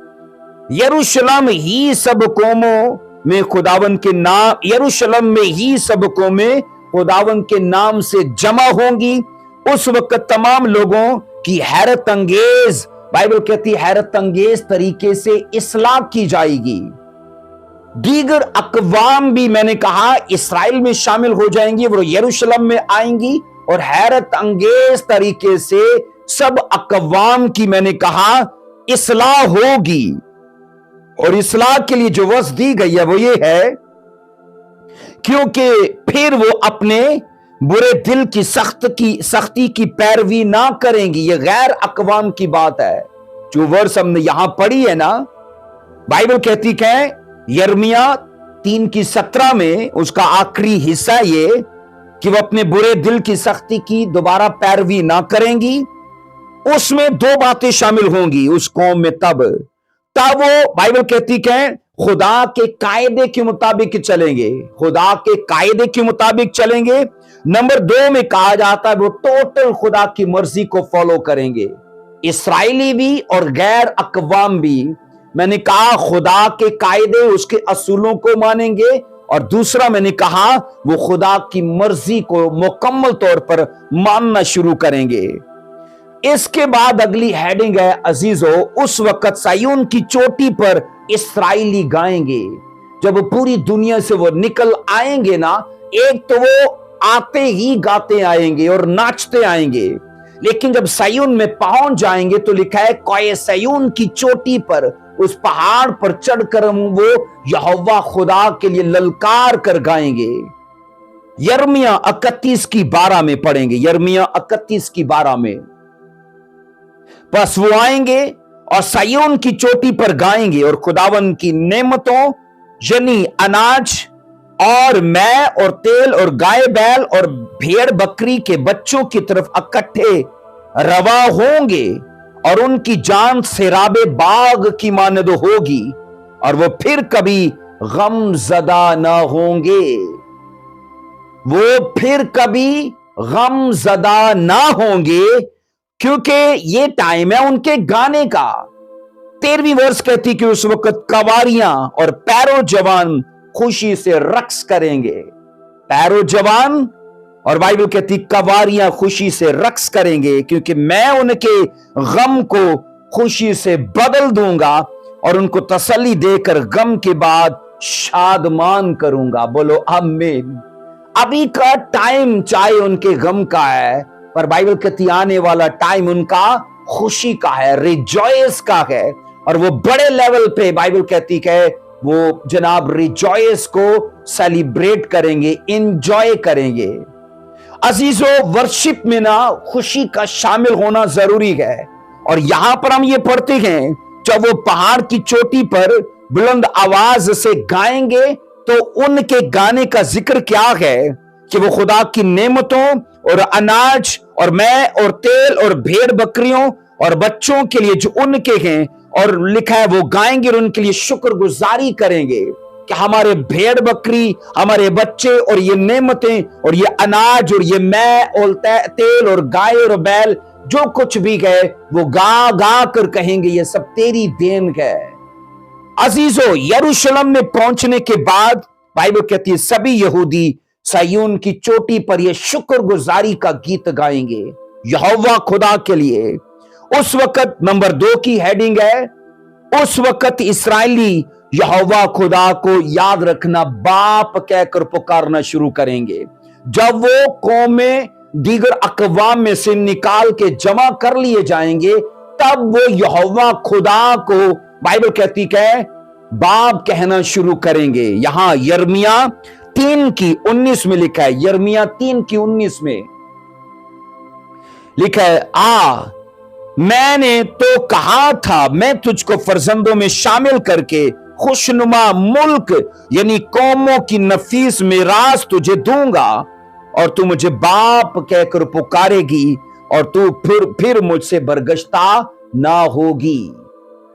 यरूशलेम ही सब कौमों में खुदावन के नाम, यरूशलेम में ही सब कौमें खुदावन के नाम से जमा होंगी। उस वक्त तमाम लोगों की हैरत अंगेज, बाइबल कहती है हैरत अंगेज तरीके से इस्लाह की जाएगी। दीगर अकवाम भी, मैंने कहा, इस्राएल में शामिल हो जाएंगी, वो यरूशलेम में आएंगी और हैरत अंगेज तरीके से सब अकवाम की, मैंने कहा, इस्लाह होगी। और इस्लाह के लिए जो वस दी गई है वो ये है, क्योंकि फिर वो अपने बुरे दिल की सख्ती की पैरवी ना करेंगी। ये गैर अकवाम की बात है। जो वर्स हमने यहां पढ़ी है ना, बाइबल कहती है यिर्मयाह 3:17 में, उसका आखिरी हिस्सा ये कि वो अपने बुरे दिल की सख्ती की दोबारा पैरवी ना करेंगी। उसमें दो बातें शामिल होंगी उस कौम में। तब वो बाइबल कहती है खुदा के कायदे के मुताबिक चलेंगे, खुदा के कायदे के मुताबिक चलेंगे। नंबर 2 में कहा जाता है वो टोटल खुदा की मर्जी को फॉलो करेंगे। इस्राएली भी और गैर अकवाम भी, मैंने कहा खुदा के कायदे उसके असूलों को मानेंगे, और दूसरा मैंने कहा वो खुदा की मर्जी को मुकम्मल तौर पर मानना शुरू करेंगे। इसके बाद अगली हेडिंग है अजीजों, उस वक्त सायून की चोटी पर इस्राएली गाएंगे। जब वो पूरी दुनिया से वो निकल आएंगे ना, एक तो वो आते ही गाते आएंगे और नाचते आएंगे, लेकिन जब सायून में पहुंच जाएंगे तो लिखा है कोए सायून की चोटी पर, उस पहाड़ पर चढ़कर वो यहोवा खुदा के लिए ललकार कर गाएंगे। यिर्मयाह 31:12 में पढ़ेंगे, यिर्मयाह 31:12 में। बस वो आएंगे और सायून की चोटी पर गाएंगे और खुदावन की नेमतों यानी अनाज और मैं और तेल और गाय बैल और भेड़ बकरी के बच्चों की तरफ इकट्ठे रवा होंगे, और उनकी जान सेराबे बाग की मानद होगी, और वो फिर कभी गम ज़दा ना होंगे। वो फिर कभी गम ज़दा ना होंगे, क्योंकि ये टाइम है उनके गाने का। 13वीं वर्ष कहती कि उस वक्त कवारियां और पैरो जवान खुशी से रक्स करेंगे। पैरो जवान और बाइबल कहती कवारियां खुशी से रक्स करेंगे, क्योंकि मैं उनके गम को खुशी से बदल दूंगा और उनको तसल्ली देकर गम के बाद शादमान करूंगा। बोलो आमीन। अभी का टाइम चाहे उनके गम का है, पर बाइबल कहती आने वाला टाइम उनका खुशी का है, रिजॉयस का है, और वो बड़े लेवल पे बाइबल कहती है वो जनाब रिजॉयस को सेलिब्रेट करेंगे, इंजॉय करेंगे। अजीजों, वर्शिप में ना खुशी का शामिल होना जरूरी है, और यहां पर हम ये पढ़ते हैं जब वो पहाड़ की चोटी पर बुलंद आवाज से गाएंगे तो उनके गाने का जिक्र क्या है कि वो खुदा की नेमतों और अनाज और मैं और तेल और भेड़ बकरियों और बच्चों के लिए जो उनके हैं, और लिखा है वो गाएंगे और उनके लिए शुक्रगुजारी करेंगे कि हमारे भेड़ बकरी, हमारे बच्चे और ये नेमतें और ये अनाज और ये मैं और तेल और गाय और बैल जो कुछ भी गए वो गा गा कर कहेंगे ये सब तेरी देन है। अजीजों, यरूशलेम में पहुंचने के बाद बाइबल कहती है सभी यहूदी सायून की चोटी पर ये शुक्रगुजारी का गीत गाएंगे यहोवा खुदा के लिए। उस वक्त नंबर 2 की हेडिंग है, उस वक्त इस्राएली यहोवा खुदा को याद रखना बाप कहकर पुकारना शुरू करेंगे। जब वो कौमें दीगर अकवाम में से निकाल के जमा कर लिए जाएंगे, तब वो यहोवा खुदा को बाइबल कहती है बाप कहना शुरू करेंगे। यहां यिर्मयाह 3:19 में लिखा है, यिर्मयाह 3:19 में लिखा है मैंने तो कहा था मैं तुझको फर्जंदों में शामिल करके खुशनुमा मुल्क यानी कौमों की नफीस मिरास तुझे दूंगा, और तू मुझे बाप कहकर पुकारेगी और तू फिर मुझसे बरगश्ता ना होगी।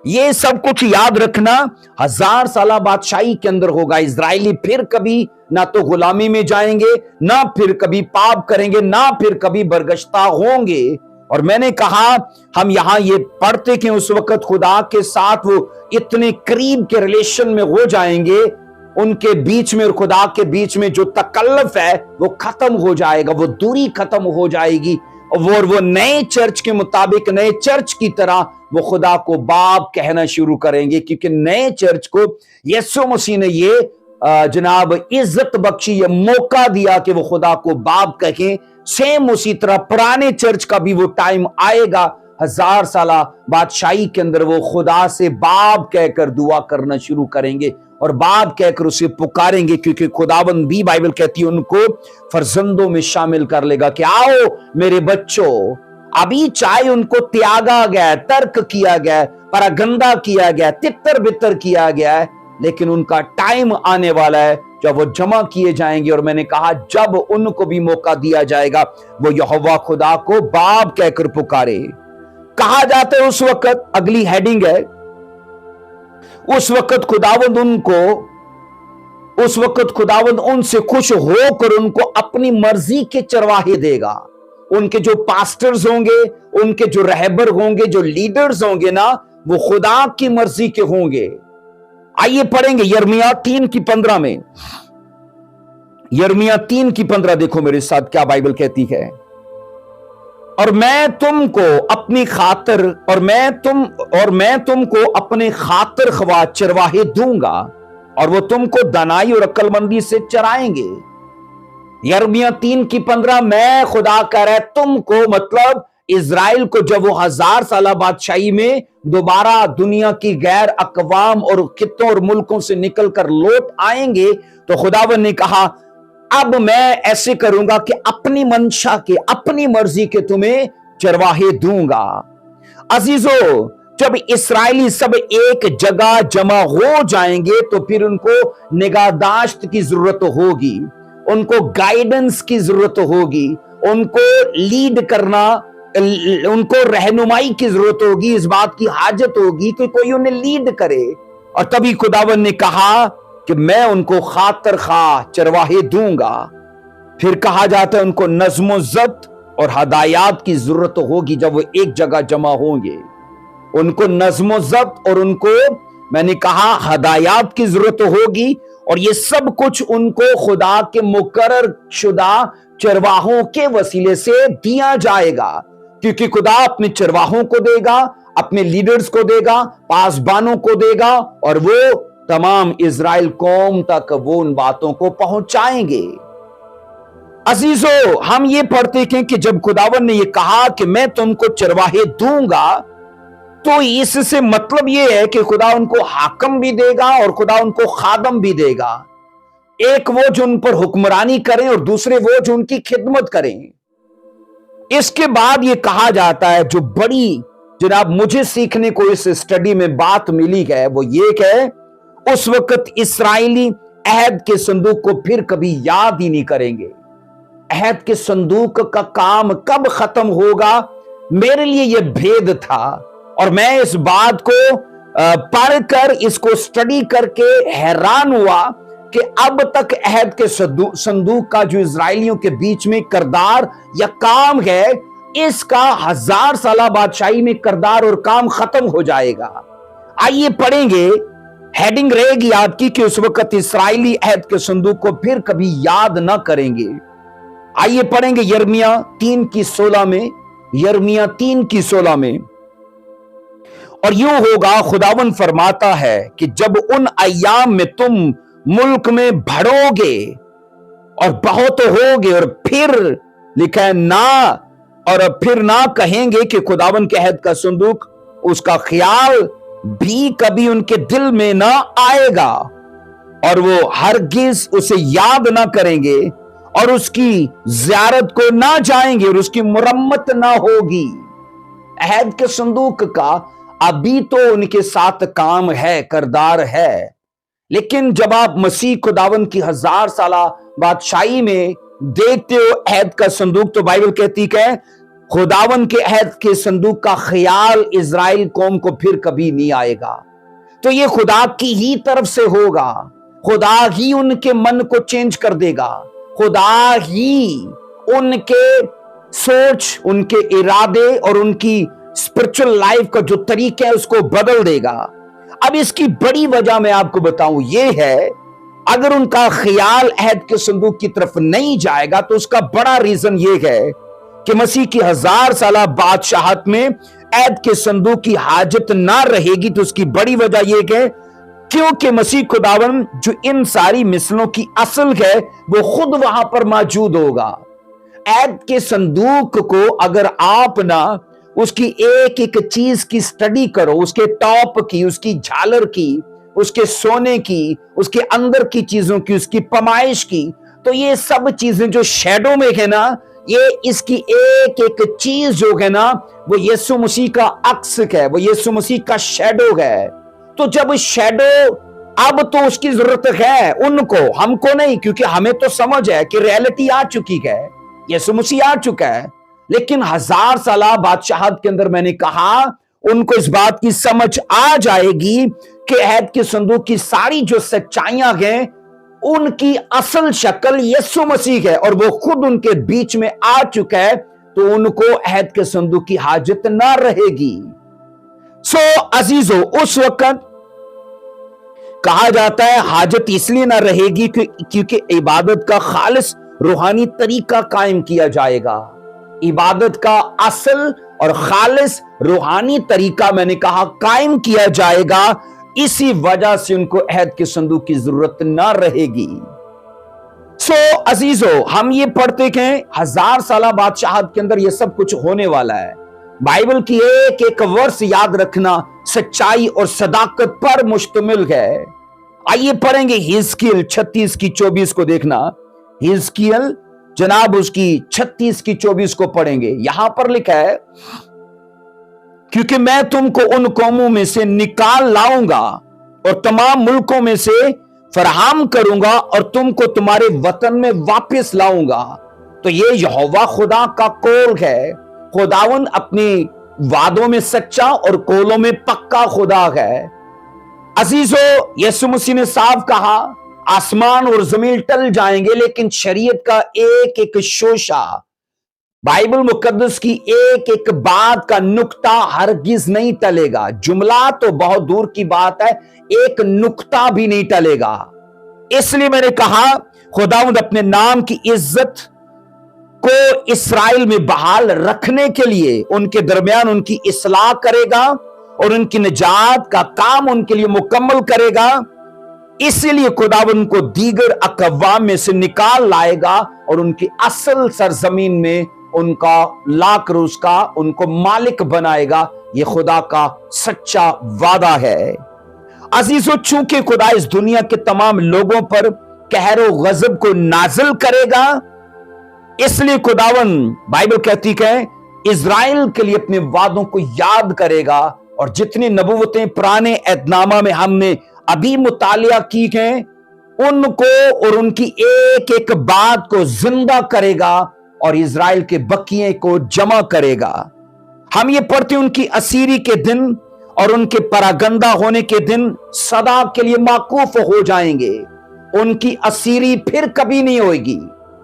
ये सब कुछ याद रखना 1000 साल बादशाही के अंदर होगा। इजरायली फिर कभी ना तो गुलामी में जाएंगे, ना फिर कभी पाप करेंगे, ना फिर कभी बरगश्ता होंगे। और मैंने कहा हम यहां ये पढ़ते कि उस वक्त खुदा के साथ वो इतने करीब के रिलेशन में हो जाएंगे, उनके बीच में और खुदा के बीच में जो तकल्लुफ है वो खत्म हो जाएगा, वो दूरी खत्म हो जाएगी, और वो नए चर्च के मुताबिक नए चर्च की तरह वो खुदा को बाप कहना शुरू करेंगे, क्योंकि नए चर्च को यीशु मसीह ने ये जनाब इज्जत बख्शी, ये मौका दिया कि वो खुदा को बाप कहें। सेम उसी तरह पुराने चर्च का भी वो टाइम आएगा 1000 साला बादशाही के अंदर वो खुदा से बाप कहकर दुआ करना शुरू करेंगे और बाप कहकर उसे पुकारेंगे, क्योंकि खुदाबंद भी, बाइबल कहती है, उनको फर्जंदों में शामिल कर लेगा कि आओ मेरे बच्चों। अभी चाहे उनको त्यागा गया, तर्क किया गया, परागंदा किया गया, तितर बितर किया गया है, लेकिन उनका टाइम आने वाला है जब वो जमा किए जाएंगे। और मैंने कहा जब उनको भी मौका दिया जाएगा वो यहोवा खुदा को बाप कहकर पुकारे। कहा जाता है उस वक्त, अगली हेडिंग है, उस वक्त खुदावंद उनसे खुश होकर उनको अपनी मर्जी के चरवाहे देगा। उनके जो पास्टर्स होंगे, उनके जो रहबर होंगे, जो लीडर्स होंगे ना, वो खुदा की मर्जी के होंगे। आइए पढ़ेंगे यिर्मयाह 3:15 में। यिर्मयाह 3:15 देखो मेरे साथ क्या बाइबल कहती है। और मैं तुमको अपनी खातिर और मैं तुमको अपने खातिर ख्वाह चरवाहे दूंगा और वो तुमको दानाई और अक्लमंदी से चराएंगे। यिर्मयाह 3:15 मैं खुदा कह रहा है तुमको, मतलब इज़राइल को जब वो 1000 साला बादशाही में दोबारा दुनिया की गैर अकवाम और खित्तों और मुल्कों से निकलकर लौट आएंगे, तो खुदावन ने कहा अब मैं ऐसे करूंगा कि अपनी मंशा के, अपनी मर्जी के तुम्हें चरवाहे दूंगा। अजीजों, जब इस्राएली सब एक जगह जमा हो जाएंगे तो फिर उनको निगाहदाश्त की जरूरत होगी, उनको गाइडेंस की जरूरत होगी, उनको लीड करना, उनको रहनुमाई की जरूरत होगी, इस बात की हाजत होगी कि कोई उन्हें लीड करे। और तभी खुदावन ने कहा कि मैं उनको खातिर खा चरवाहे दूंगा। फिर कहा जाता है उनको नज़्म ज़ब्त और हदायत की जरूरत होगी जब वो एक जगह जमा होंगे। उनको नज़्म ज़ब्त और उनको, मैंने कहा, हदायत की जरूरत होगी। और ये सब कुछ उनको खुदा के मुकर्रर शुदा चरवाहों के वसीले से दिया जाएगा, क्योंकि खुदा अपने चरवाहों को देगा, अपने लीडर्स को देगा, पासबानों को देगा, और वो तमाम इज़राइल कौम तक वो उन बातों को पहुंचाएंगे। अजीजों, हम ये पढ़ते हैं कि जब खुदावन ने ये कहा कि मैं तुमको चरवाहे दूंगा, तो इससे मतलब ये है कि खुदा उनको हाकम भी देगा और खुदा उनको खादम भी देगा। एक वो जो उन पर हुक्मरानी करें और दूसरे वो जो उनकी खिदमत करें। इसके बाद ये कहा जाता है, जो बड़ी जनाब मुझे सीखने को इस स्टडी में बात मिली है, वो ये है उस वक्त इस्राएली अहद के संदूक को फिर कभी याद ही नहीं करेंगे। अहद के संदूक का काम कब खत्म होगा, मेरे लिए यह भेद था। और मैं इस बात को पढ़कर, इसको स्टडी करके हैरान हुआ कि अब तक अहद के संदूक का जो इजराइलियों के बीच में किरदार या काम है, इसका 1000 साला बादशाही में किरदार और काम खत्म हो जाएगा। आइए पढ़ेंगे, हेडिंग रहेगी आपकी कि उस वक्त इस्राएली अहद के संदूक को फिर कभी याद ना करेंगे। आइए पढ़ेंगे यिर्मयाह 3:16 में, यिर्मयाह 3:16 में। और यूं होगा, खुदावन फरमाता है कि जब उन अय्याम में तुम मुल्क में बढ़ोगे और बहुत होगे, और फिर लिखा है ना, और फिर ना कहेंगे कि खुदावन के अहद का संदूक, उसका ख्याल भी कभी उनके दिल में ना आएगा, और वो हरगिज उसे याद ना करेंगे, और उसकी ज़ियारत को ना जाएंगे, और उसकी मुरम्मत ना होगी। अहद के संदूक का अभी तो उनके साथ काम है, किरदार है, लेकिन जब आप मसीह खुदावन की 1000 साला बादशाही में देखते हो अहद का संदूक, तो बाइबल कहती है खुदावन के अहद के संदूक का ख्याल इज़राइल कौम को फिर कभी नहीं आएगा। तो ये खुदा की ही तरफ से होगा, खुदा ही उनके मन को चेंज कर देगा, खुदा ही उनके सोच, उनके इरादे और उनकी स्पिरिचुअल लाइफ का जो तरीका है उसको बदल देगा। अब इसकी बड़ी वजह मैं आपको बताऊं, ये है अगर उनका ख्याल अहद के संदूक की तरफ नहीं जाएगा, तो उसका बड़ा रीजन ये है कि मसीह की 1000 साला बादशाहत में अहद के संदूक की हाजत ना रहेगी। तो उसकी बड़ी वजह यह है क्योंकि मसीह खुदावन जो इन सारी मिसलों की असल है, वो खुद वहां पर मौजूद होगा। अहद के संदूक को अगर आप ना उसकी एक एक चीज की स्टडी करो, उसके टॉप की, उसकी झालर की, उसके सोने की, उसके अंदर की चीजों की, उसकी पमाइश की, तो ये सब चीजें जो शैडो में है ना, ये इसकी एक एक चीज जो है ना, वो यीशु मसीह का अक्स है, वो यीशु मसीह का शैडो है। तो जब शैडो, अब तो उसकी जरूरत है उनको, हमको नहीं, क्योंकि हमें तो समझ है कि रियलिटी आ चुकी है, यीशु मसीह आ चुका है। लेकिन 1000 साला बादशाहत के अंदर मैंने कहा, उनको इस बात की समझ आ जाएगी कि अहद के संदूक की सारी जो सच्चाइयां हैं, उनकी असल शक्ल यीशु मसीह है और वो खुद उनके बीच में आ चुका है, तो उनको अहद के संदूक की हाजत ना रहेगी। अजीजों, उस वक्त कहा जाता है हाजत इसलिए ना रहेगी क्योंकि इबादत का खालिस रूहानी तरीका कायम किया जाएगा। इबादत का असल और खालिस रूहानी तरीका, मैंने कहा, कायम किया जाएगा। इसी वजह से उनको अहद के संदूक की जरूरत ना रहेगी। अजीजों, हम ये पढ़ते हैं 1000 साला बादशाहत के अंदर ये सब कुछ होने वाला है। बाइबल की एक एक वर्ष याद रखना सच्चाई और सदाकत पर मुश्तमिल है। आइए पढ़ेंगे हिजकियेल 36 की 24 को देखना। हिजकियेल जनाब उसकी 36 की 24 को पढ़ेंगे। यहां पर लिखा है, क्योंकि मैं तुमको उन कौमों में से निकाल लाऊंगा और तमाम मुल्कों में से फराहम करूंगा और तुमको तुम्हारे वतन में वापस लाऊंगा। तो ये यहोवा खुदा का कौल है। खुदावन अपने वादों में सच्चा और कौलों में पक्का खुदा है। अजीजों, यीशु मसीह ने साफ कहा, आसमान और जमीन टल जाएंगे लेकिन शरीयत का एक एक शोशा, बाइबल मुकद्दस की एक एक बात का नुक्ता हरगिज नहीं टलेगा। जुमला तो बहुत दूर की बात है, एक नुक्ता भी नहीं टलेगा। इसलिए मैंने कहा, खुदावंद अपने नाम की इज्जत को इस्राएल में बहाल रखने के लिए उनके दरमियान उनकी इस्लाह करेगा और उनकी निजात का काम उनके लिए मुकम्मल करेगा। इसीलिए खुदावंद को दीगर अकवाम में से निकाल लाएगा और उनकी असल सरजमीन में उनका लाख रोज का उनको मालिक बनाएगा। यह खुदा का सच्चा वादा है। अजीजों, चूंकि खुदा इस दुनिया के तमाम लोगों पर कहरो गजब को नाजिल करेगा, इसलिए खुदावन, बाइबल कहती है, इजराइल के लिए अपने वादों को याद करेगा और जितनी नबूवतें पुराने एहदनामा में हमने अभी मुतालिया की हैं, उनको और उनकी एक एक बात को जिंदा करेगा और इजराइल के बकिए को जमा करेगा। हम ये पढ़ते, उनकी असीरी के दिन और उनके परागंदा होने के दिन सदा के लिए माकूफ हो जाएंगे। उनकी असीरी फिर कभी नहीं होगी,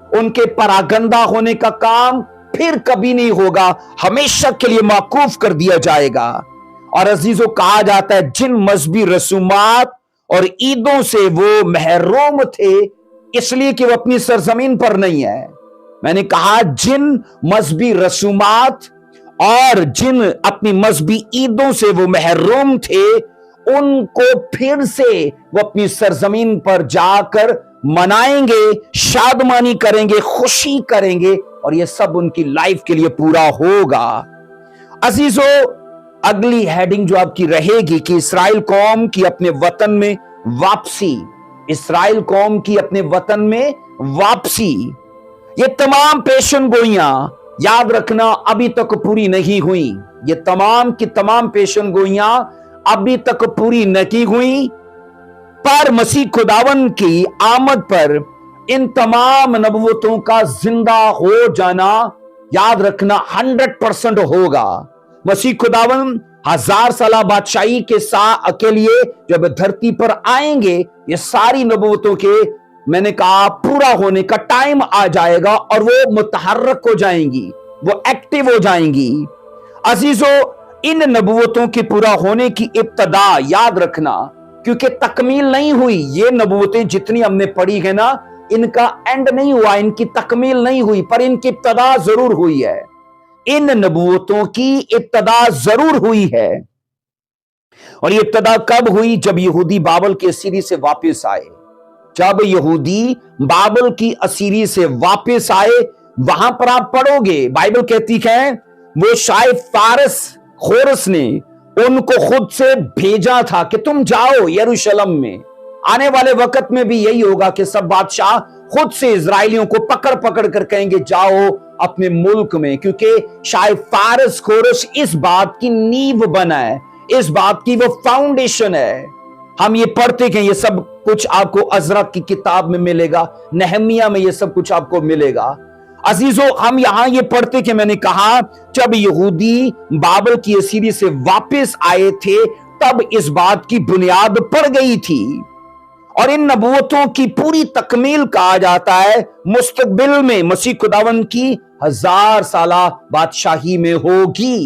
उनके परागंदा होने का काम फिर कभी नहीं होगा, हमेशा के लिए माकूफ कर दिया जाएगा। और अजीजों, कहा जाता है, जिन मजहबी रसूमात और ईदों से वो महरूम थे इसलिए कि वो अपनी सरजमीन पर नहीं है। मैंने कहा, जिन मजहबी रसूमात और जिन अपनी मजहबी ईदों से वो महरूम थे, उनको फिर से वो अपनी सरजमीन पर जाकर मनाएंगे, शादमानी करेंगे, खुशी करेंगे और ये सब उनकी लाइफ के लिए पूरा होगा। अजीजों, अगली हेडिंग जो आपकी रहेगी कि इस्राएल कौम की अपने वतन में वापसी, इस्राएल कौम की अपने वतन में वापसी। ये तमाम पेशन गोइयां याद रखना अभी तक पूरी नहीं हुई। ये तमाम की तमाम पेशन गोइयां अभी तक पूरी नहीं हुई, पर मसीह खुदावन की आमद पर इन तमाम नबूवतों का जिंदा हो जाना याद रखना 100% होगा। मसीह खुदावन 1000 साला बादशाही के साथ के लिए जब धरती पर आएंगे, ये सारी नबूवतों के, मैंने कहा, पूरा होने का टाइम आ जाएगा और वो मुतहर्रक हो जाएंगी, वो एक्टिव हो जाएंगी। अजीजों, इन नबूवतों के पूरा होने की इब्तदा याद रखना, क्योंकि तकमील नहीं हुई। ये नबूवतें जितनी हमने पढ़ी है ना, इनका एंड नहीं हुआ, इनकी तकमील नहीं हुई, पर इनकी इब्तदा जरूर हुई है। इन नबूवतों की इब्तदा जरूर हुई है। और ये इब्तदा कब हुई? जब यहूदी बाबल की असीरी से वापस आए। जब यहूदी बाबल की असीरी से वापस आए, वहां पर आप पढ़ोगे, बाइबल कहती है, वो शायद फारस खोरस ने उनको खुद से भेजा था कि तुम जाओ यरूशलेम में। आने वाले वक्त में भी यही होगा कि सब बादशाह खुद से इजरायलियों को पकड़ पकड़ कर कहेंगे जाओ अपने मुल्क में, क्योंकि शायद फारस खोरस इस बात की नींव बना है, इस बात की वो फाउंडेशन है। हम ये पढ़ते कि ये सब कुछ आपको अज़रा की किताब में मिलेगा, नहमिया में ये सब कुछ आपको मिलेगा। अजीजों, हम यहां ये पढ़ते कि मैंने कहा जब यहूदी बाबल की असीरी से वापस आए थे तब इस बात की बुनियाद पड़ गई थी, और इन नबूवतों की पूरी तकमील कहा जाता है मुस्तकबिल में मसीह खुदावंद की 1000 साला बादशाही में होगी।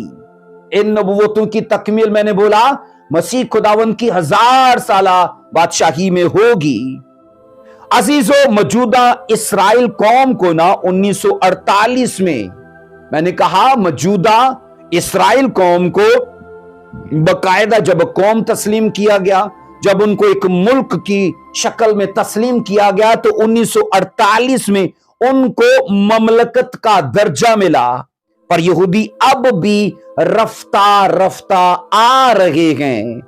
इन नबूवतों की तकमील मैंने बोला मसीह खुदावंद की 1000 साला बादशाही में होगी। अजीजों, मौजूदा इस्राइल कौम को ना 1948 में, मैंने कहा मौजूदा इस्राइल कौम को बकायदा जब कौम तस्लीम किया गया, जब उनको एक मुल्क की शक्ल में तस्लीम किया गया, तो 1948 में उनको ममलकत का दर्जा मिला। पर यहूदी अब भी रफ्ता रफ्ता आ रहे हैं।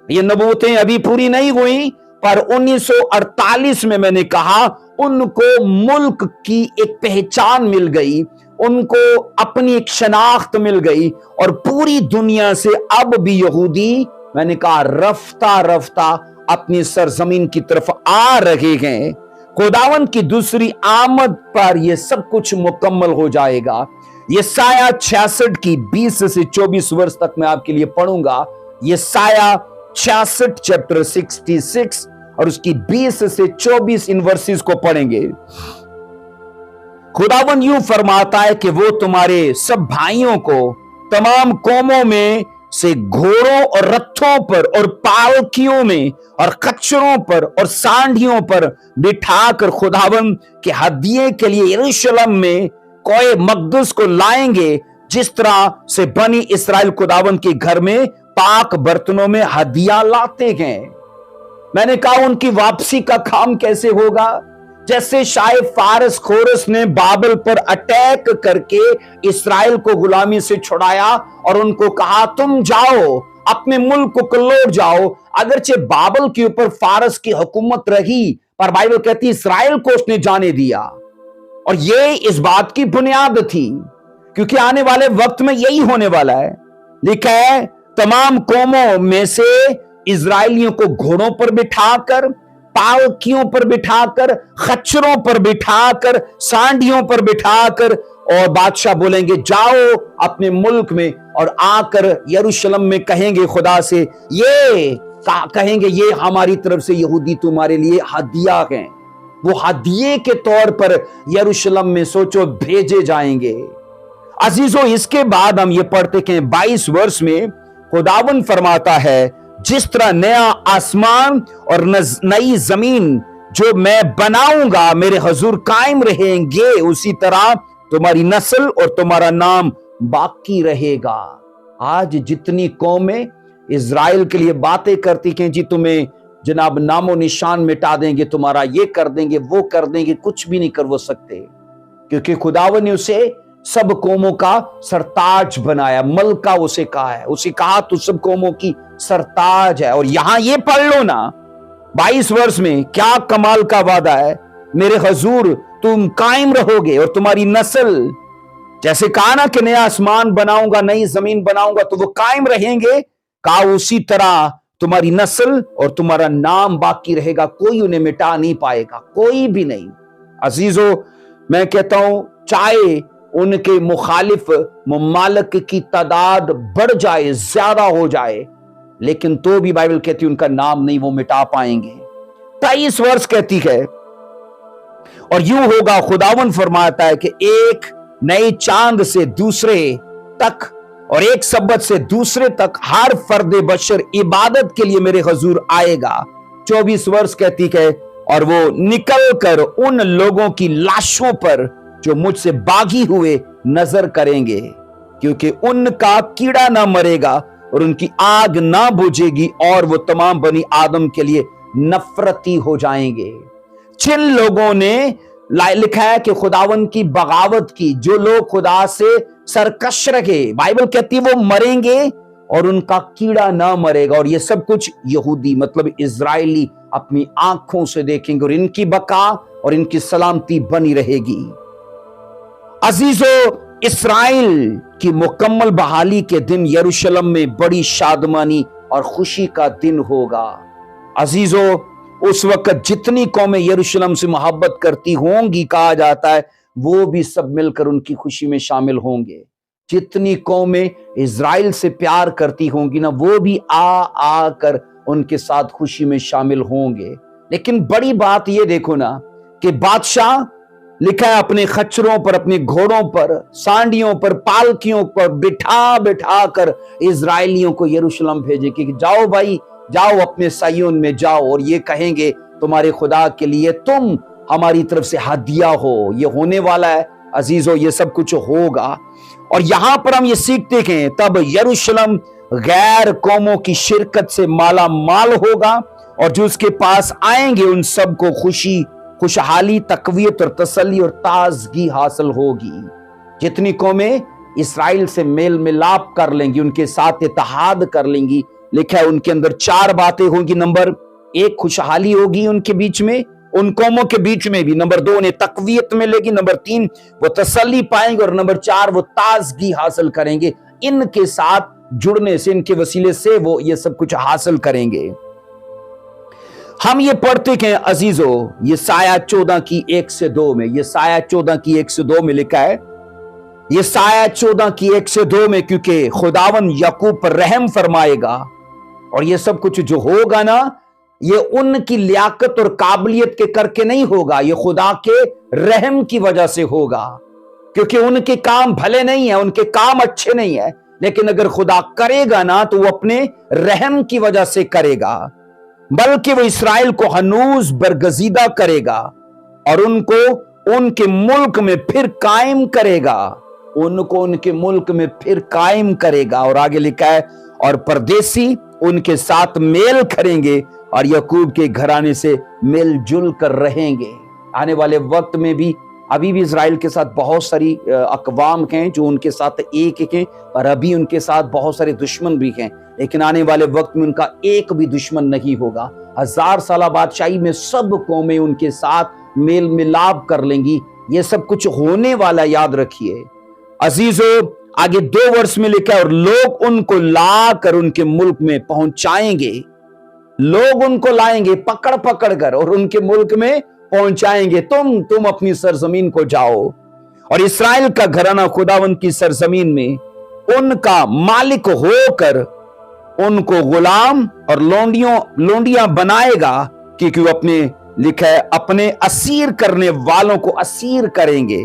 ये नबूवतें अभी पूरी नहीं हुई, पर 1948 में मैंने कहा उनको मुल्क की एक पहचान मिल गई, उनको अपनी एक शनाख्त मिल गई, और पूरी दुनिया से अब भी यहूदी, मैंने कहा रफ्ता रफ्ता अपनी सरजमीन की तरफ आ रहे हैं। खुदावंद की दूसरी आमद पर यह सब कुछ मुकम्मल हो जाएगा। यशाया 66 की 20 से 24 वर्ष तक मैं आपके लिए पढ़ूंगा। यशाया 66 चैप्टर 66 और उसकी 20 से 24 इन वर्सेस को पढ़ेंगे। खुदावंद यूं फरमाता है कि वो तुम्हारे सब भाइयों को तमाम कौमों में से घोड़ों और रथों पर और पालकियों में और खच्चरों पर और सांडियों पर बिठाकर खुदावंद के हदिये के लिए यरूशलेम में कोए मकदस को लाएंगे, जिस तरह से बनी इस्राएल खुदावंद के घर में पाक बर्तनों में हदिया लाते हैं। मैंने कहा उनकी वापसी का काम कैसे होगा? जैसे शायद फारस खोरस ने बाबल पर अटैक करके इस्राएल को गुलामी से छुड़ाया और उनको कहा तुम जाओ अपने मुल्क को लौट जाओ। अगरचे बाबल के ऊपर फारस की हुकूमत रही, पर बाइबल कहती इस्राएल को उसने जाने दिया, और ये इस बात की बुनियाद थी, क्योंकि आने वाले वक्त में यही होने वाला है। लिखा है तमाम कौमों में से इजराइलियों को घोड़ों पर बिठाकर, पालकियों पर बिठाकर, खच्चरों पर बिठाकर, सांडियों पर बिठाकर, और बादशाह बोलेंगे जाओ अपने मुल्क में, और आकर यरूशलेम में कहेंगे खुदा से, ये कहेंगे ये हमारी तरफ से यहूदी तुम्हारे लिए हदिया हैं। वो हदिये के तौर पर यरूशलेम में सोचो भेजे जाएंगे। अजीजों, इसके बाद हम ये पढ़ते कि 22 वर्ष में खुदावंद फरमाता है जिस तरह नया आसमान और नई जमीन जो मैं बनाऊंगा मेरे हजूर कायम रहेंगे, उसी तरह तुम्हारी नस्ल और तुम्हारा नाम बाकी रहेगा। आज जितनी कौमें इजराइल के लिए बातें करती हैं जी तुम्हें जनाब नामो निशान मिटा देंगे, तुम्हारा ये कर देंगे वो कर देंगे, कुछ भी नहीं कर वो सकते, क्योंकि खुदावंद ने उसे सब कौमों का सरताज बनाया। मलका उसे कहा है, उसे कहा तू सब कौमों की सरताज है। और यहां ये पढ़ लो ना 22 वर्ष में क्या कमाल का वादा है, मेरे हजूर तुम कायम रहोगे और तुम्हारी नस्ल, जैसे कहा ना कि नया आसमान बनाऊंगा नई जमीन बनाऊंगा तो वो कायम रहेंगे, कहा उसी तरह तुम्हारी नस्ल और तुम्हारा नाम बाकी रहेगा, कोई उन्हें मिटा नहीं पाएगा, कोई भी नहीं। अजीजों, मैं कहता हूं चाहे उनके मुखालिफ मुमालिक की तादाद बढ़ जाए, ज्यादा हो जाए, लेकिन तो भी बाइबल कहती है उनका नाम नहीं वो मिटा पाएंगे। 23 वर्ष कहती है, और यूं होगा खुदावंद फरमाता है कि एक नए चांद से दूसरे तक और एक सब्बत से दूसरे तक हर फर्द बशर इबादत के लिए मेरे हजूर आएगा। 24 वर्ष कहती है, और वो निकल कर उन लोगों की लाशों पर जो मुझसे बागी हुए नजर करेंगे, क्योंकि उनका कीड़ा ना मरेगा और उनकी आग ना बुझेगी, और वो तमाम बनी आदम के लिए नफरती हो जाएंगे। जिन लोगों ने लिखा है कि खुदावंद की बगावत की, जो लोग खुदा से सरकश रखे। बाइबल कहती है वो मरेंगे और उनका कीड़ा ना मरेगा। और ये सब कुछ यहूदी मतलब इजरायली अपनी आंखों से देखेंगे और इनकी बका और इनकी सलामती बनी रहेगी। अजीजों, इस्राएल की मुकम्मल बहाली के दिन यरूशलेम में बड़ी शादमानी और खुशी का दिन होगा। अजीजों, उस वक्त जितनी कौमें यरूशलेम से मोहब्बत करती होंगी, कहा जाता है वो भी सब मिलकर उनकी खुशी में शामिल होंगे। जितनी कौमें इजराइल से प्यार करती होंगी ना, वो भी आकर उनके साथ खुशी में शामिल होंगे। लेकिन बड़ी बात ये देखो ना कि बादशाह लिखा है अपने खच्चरों पर, अपने घोड़ों पर, सांडियों पर, पालकियों पर बिठा बिठा कर इजराइलियों को यरूशलेम भेजे कि जाओ भाई, जाओ अपने सायोन में जाओ, और ये कहेंगे तुम्हारे खुदा के लिए तुम हमारी तरफ से हदिया हो। ये होने वाला है अजीजों, ये सब कुछ होगा। और यहां पर हम ये सीखते हैं तब यरूशलेम गैर कौमों की शिरकत से माला माल होगा और जो उसके पास आएंगे उन सबको खुशी, खुशहाली, तकवीत और तसल्ली और ताजगी हासिल होगी। जितनी कौमें इस्राएल से मेल मिलाप कर लेंगी, उनके साथ इत्तेहाद कर लेंगी, लिखा है उनके अंदर 4 बातें होंगी। नंबर 1 खुशहाली होगी उनके बीच में, उन कौमों के बीच में भी। नंबर 2 उन्हें तकवीत मिलेगी। नंबर 3 वो तसल्ली पाएंगे और नंबर 4 वो ताजगी हासिल करेंगे। इनके साथ जुड़ने से, इनके वसीले से वो ये सब कुछ हासिल करेंगे। हम ये पढ़ते हैं अजीजों, यशायाह 14 की 1 से 2 में, यशायाह 14 की 1 से 2 में लिखा है, यशायाह 14 की 1 से 2 में, क्योंकि खुदावन याकूब पर रहम फरमाएगा और ये सब कुछ जो होगा ना, ये उनकी लियाकत और काबिलियत के करके नहीं होगा, ये खुदा के रहम की वजह से होगा। क्योंकि उनके काम भले नहीं है, उनके काम अच्छे नहीं है, लेकिन अगर खुदा करेगा ना तो वो अपने रहम की वजह से करेगा। बल्कि वो इस्राएल को हनूज बरगजीदा करेगा और उनको उनके मुल्क में फिर कायम करेगा, उनको उनके मुल्क में फिर कायम करेगा। और आगे लिखा है, और परदेसी उनके साथ मेल करेंगे और याकूब के घराने से मिलजुल कर रहेंगे। आने वाले वक्त में भी अभी भी इजराइल के साथ बहुत सारी अकवाम हैं जो उनके साथ एक हैं, और अभी उनके साथ बहुत सारे दुश्मन भी हैं, लेकिन आने वाले वक्त में उनका एक भी दुश्मन नहीं होगा। 1000 साल बादशाही में सब कौमें उनके साथ मेल मिलाप कर लेंगी। ये सब कुछ होने वाला, याद रखिए अजीजों। आगे 2 वर्ष में लिखा है, और लोग उनको ला कर उनके मुल्क में पहुंचाएंगे। लोग उनको लाएंगे पकड़ पकड़ कर और उनके मुल्क में पहुंचाएंगे। तुम अपनी सरजमीन को जाओ। और इस्राएल का घराना खुदावंद की सरजमीन में उनका मालिक होकर उनको गुलाम और लोंडियां बनाएगा, क्योंकि वो अपने, लिखा है, अपने असीर करने वालों को असीर करेंगे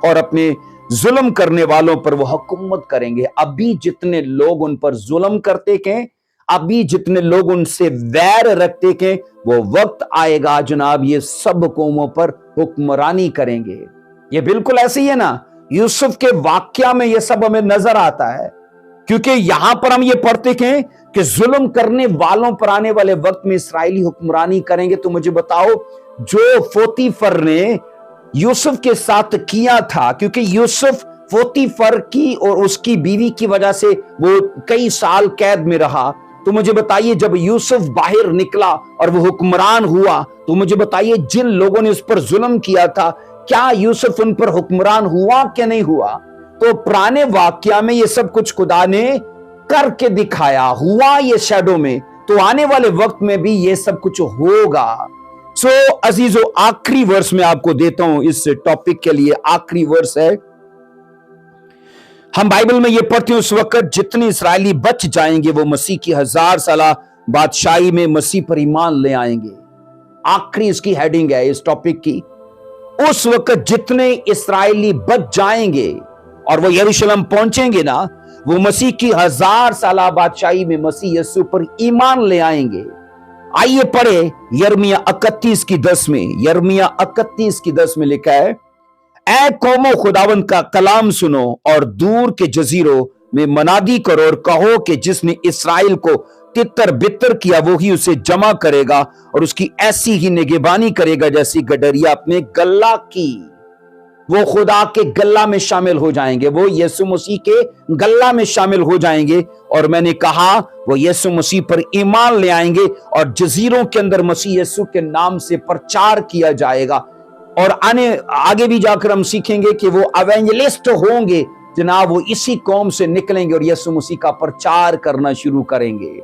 और अपने जुल्म करने वालों पर वो हुकूमत करेंगे। अभी जितने लोग उन पर जुल्म करते हैं, अभी जितने लोग उनसे वैर रखते हैं, वो वक्त आएगा जनाब ये सब कौमों पर हुक्मरानी करेंगे। ये बिल्कुल ऐसे ही है ना, यूसुफ के वाक्या में ये सब हमें नजर आता है। क्योंकि यहां पर हम ये पढ़ते हैं कि जुल्म करने वालों पर आने वाले वक्त में इस्राएली हुक्मरानी करेंगे। तो मुझे बताओ, जो पोतीफर ने यूसुफ के साथ किया था, क्योंकि यूसुफ पोतीफर की और उसकी बीवी की वजह से वो कई साल कैद में रहा, तो मुझे बताइए जब यूसुफ बाहर निकला और वो हुक्मरान हुआ, तो मुझे बताइए जिन लोगों ने उस पर जुल्म किया था, क्या यूसुफ उन पर हुक्मरान हुआ क्या नहीं हुआ? तो पुराने वाक्या में ये सब कुछ खुदा ने करके दिखाया, हुआ ये शैडो में, तो आने वाले वक्त में भी ये सब कुछ होगा। सो अजीजों, आखिरी वर्स में आपको देता हूं इस टॉपिक के लिए। आखिरी वर्स है, हम बाइबल में ये पढ़ते हैं, उस वक्त जितने इस्राएली बच जाएंगे वो मसीह की 1000 साल बादशाही में मसीह पर ईमान ले आएंगे। आखिरी इसकी हेडिंग है इस टॉपिक की। उस वक्त जितने इस्राएली बच जाएंगे और वो यरूशलेम पहुंचेंगे ना, वो मसीह की 1000 साल बादशाही में मसीह यीशु पर ईमान ले आएंगे। आइए पढ़े यिर्मयाह 31 की 10 में। यिर्मयाह 31 की 10 में लिखा है, ऐ कौमों खुदावंद का कलाम सुनो और दूर के जजीरों में मनादी करो और कहो कि जिसने इस्राएल को तितर बितर किया वो ही उसे जमा करेगा और उसकी ऐसी ही निगहबानी करेगा जैसी गडरिया अपने गल्ला की। وہ خدا کے گلہ میں شامل ہو جائیں گے، وہ یسوع مسیح کے گلہ میں شامل ہو جائیں گے، اور میں نے کہا وہ یسوع مسیح پر ایمان لے آئیں گے اور جزیروں کے اندر مسیح یسوع کے نام سے پرچار کیا جائے گا۔ اور آگے بھی جا کر ہم سیکھیں گے کہ وہ ایونجلسٹ ہوں گے جناب، وہ اسی قوم سے نکلیں گے اور یسوع مسیح کا پرچار کرنا شروع کریں گے۔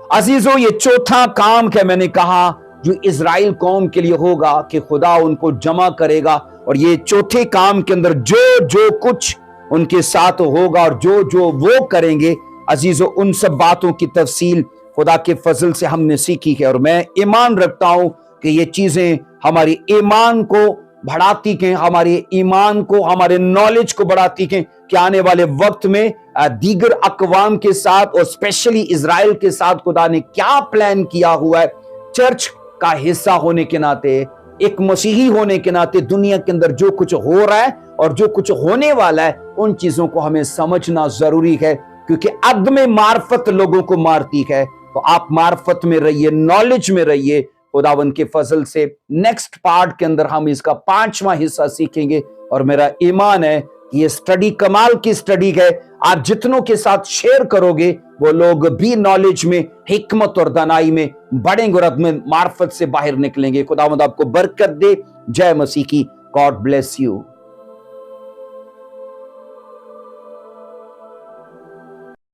عزیزو، یہ چوتھا کام کہ میں نے کہا جو اسرائیل قوم کے لیے ہوگا کہ خدا ان کو جمع کرے گا، اور یہ چوتھے کام کے اندر جو کچھ ان کے ساتھ ہوگا اور جو وہ کریں گے، عزیزو، ان سب باتوں کی تفصیل خدا کے فضل سے ہم نے سیکھی ہے، اور میں ایمان رکھتا ہوں کہ یہ چیزیں ہماری ایمان کو بڑھاتی ہیں، ہمارے ایمان کو، ہمارے نالج کو بڑھاتی ہیں کہ آنے والے وقت میں دیگر اقوام کے ساتھ اور اسپیشلی اسرائیل کے ساتھ خدا نے کیا پلان کیا ہوا ہے۔ چرچ کا حصہ ہونے کے ناطے، ایک مسیحی ہونے کے ناطے، دنیا کے اندر جو کچھ ہو رہا ہے اور جو کچھ ہونے والا ہے، ان چیزوں کو ہمیں سمجھنا ضروری ہے، کیونکہ عدم معرفت لوگوں کو مارتی ہے۔ تو آپ معرفت میں رہیے، نالج میں رہیے خداوند کے فضل سے۔ نیکسٹ پارٹ کے اندر ہم اس کا 5واں حصہ سیکھیں گے، اور میرا ایمان ہے کہ یہ سٹڈی کمال کی سٹڈی ہے۔ آپ جتنوں کے ساتھ شیئر کرو گے وہ لوگ بھی نالج میں، حکمت اور دانائی میں بڑھیں گے اور عدم معرفت سے باہر نکلیں گے۔ خداوند آپ کو برکت دے۔ جے مسیح کی۔ God bless you.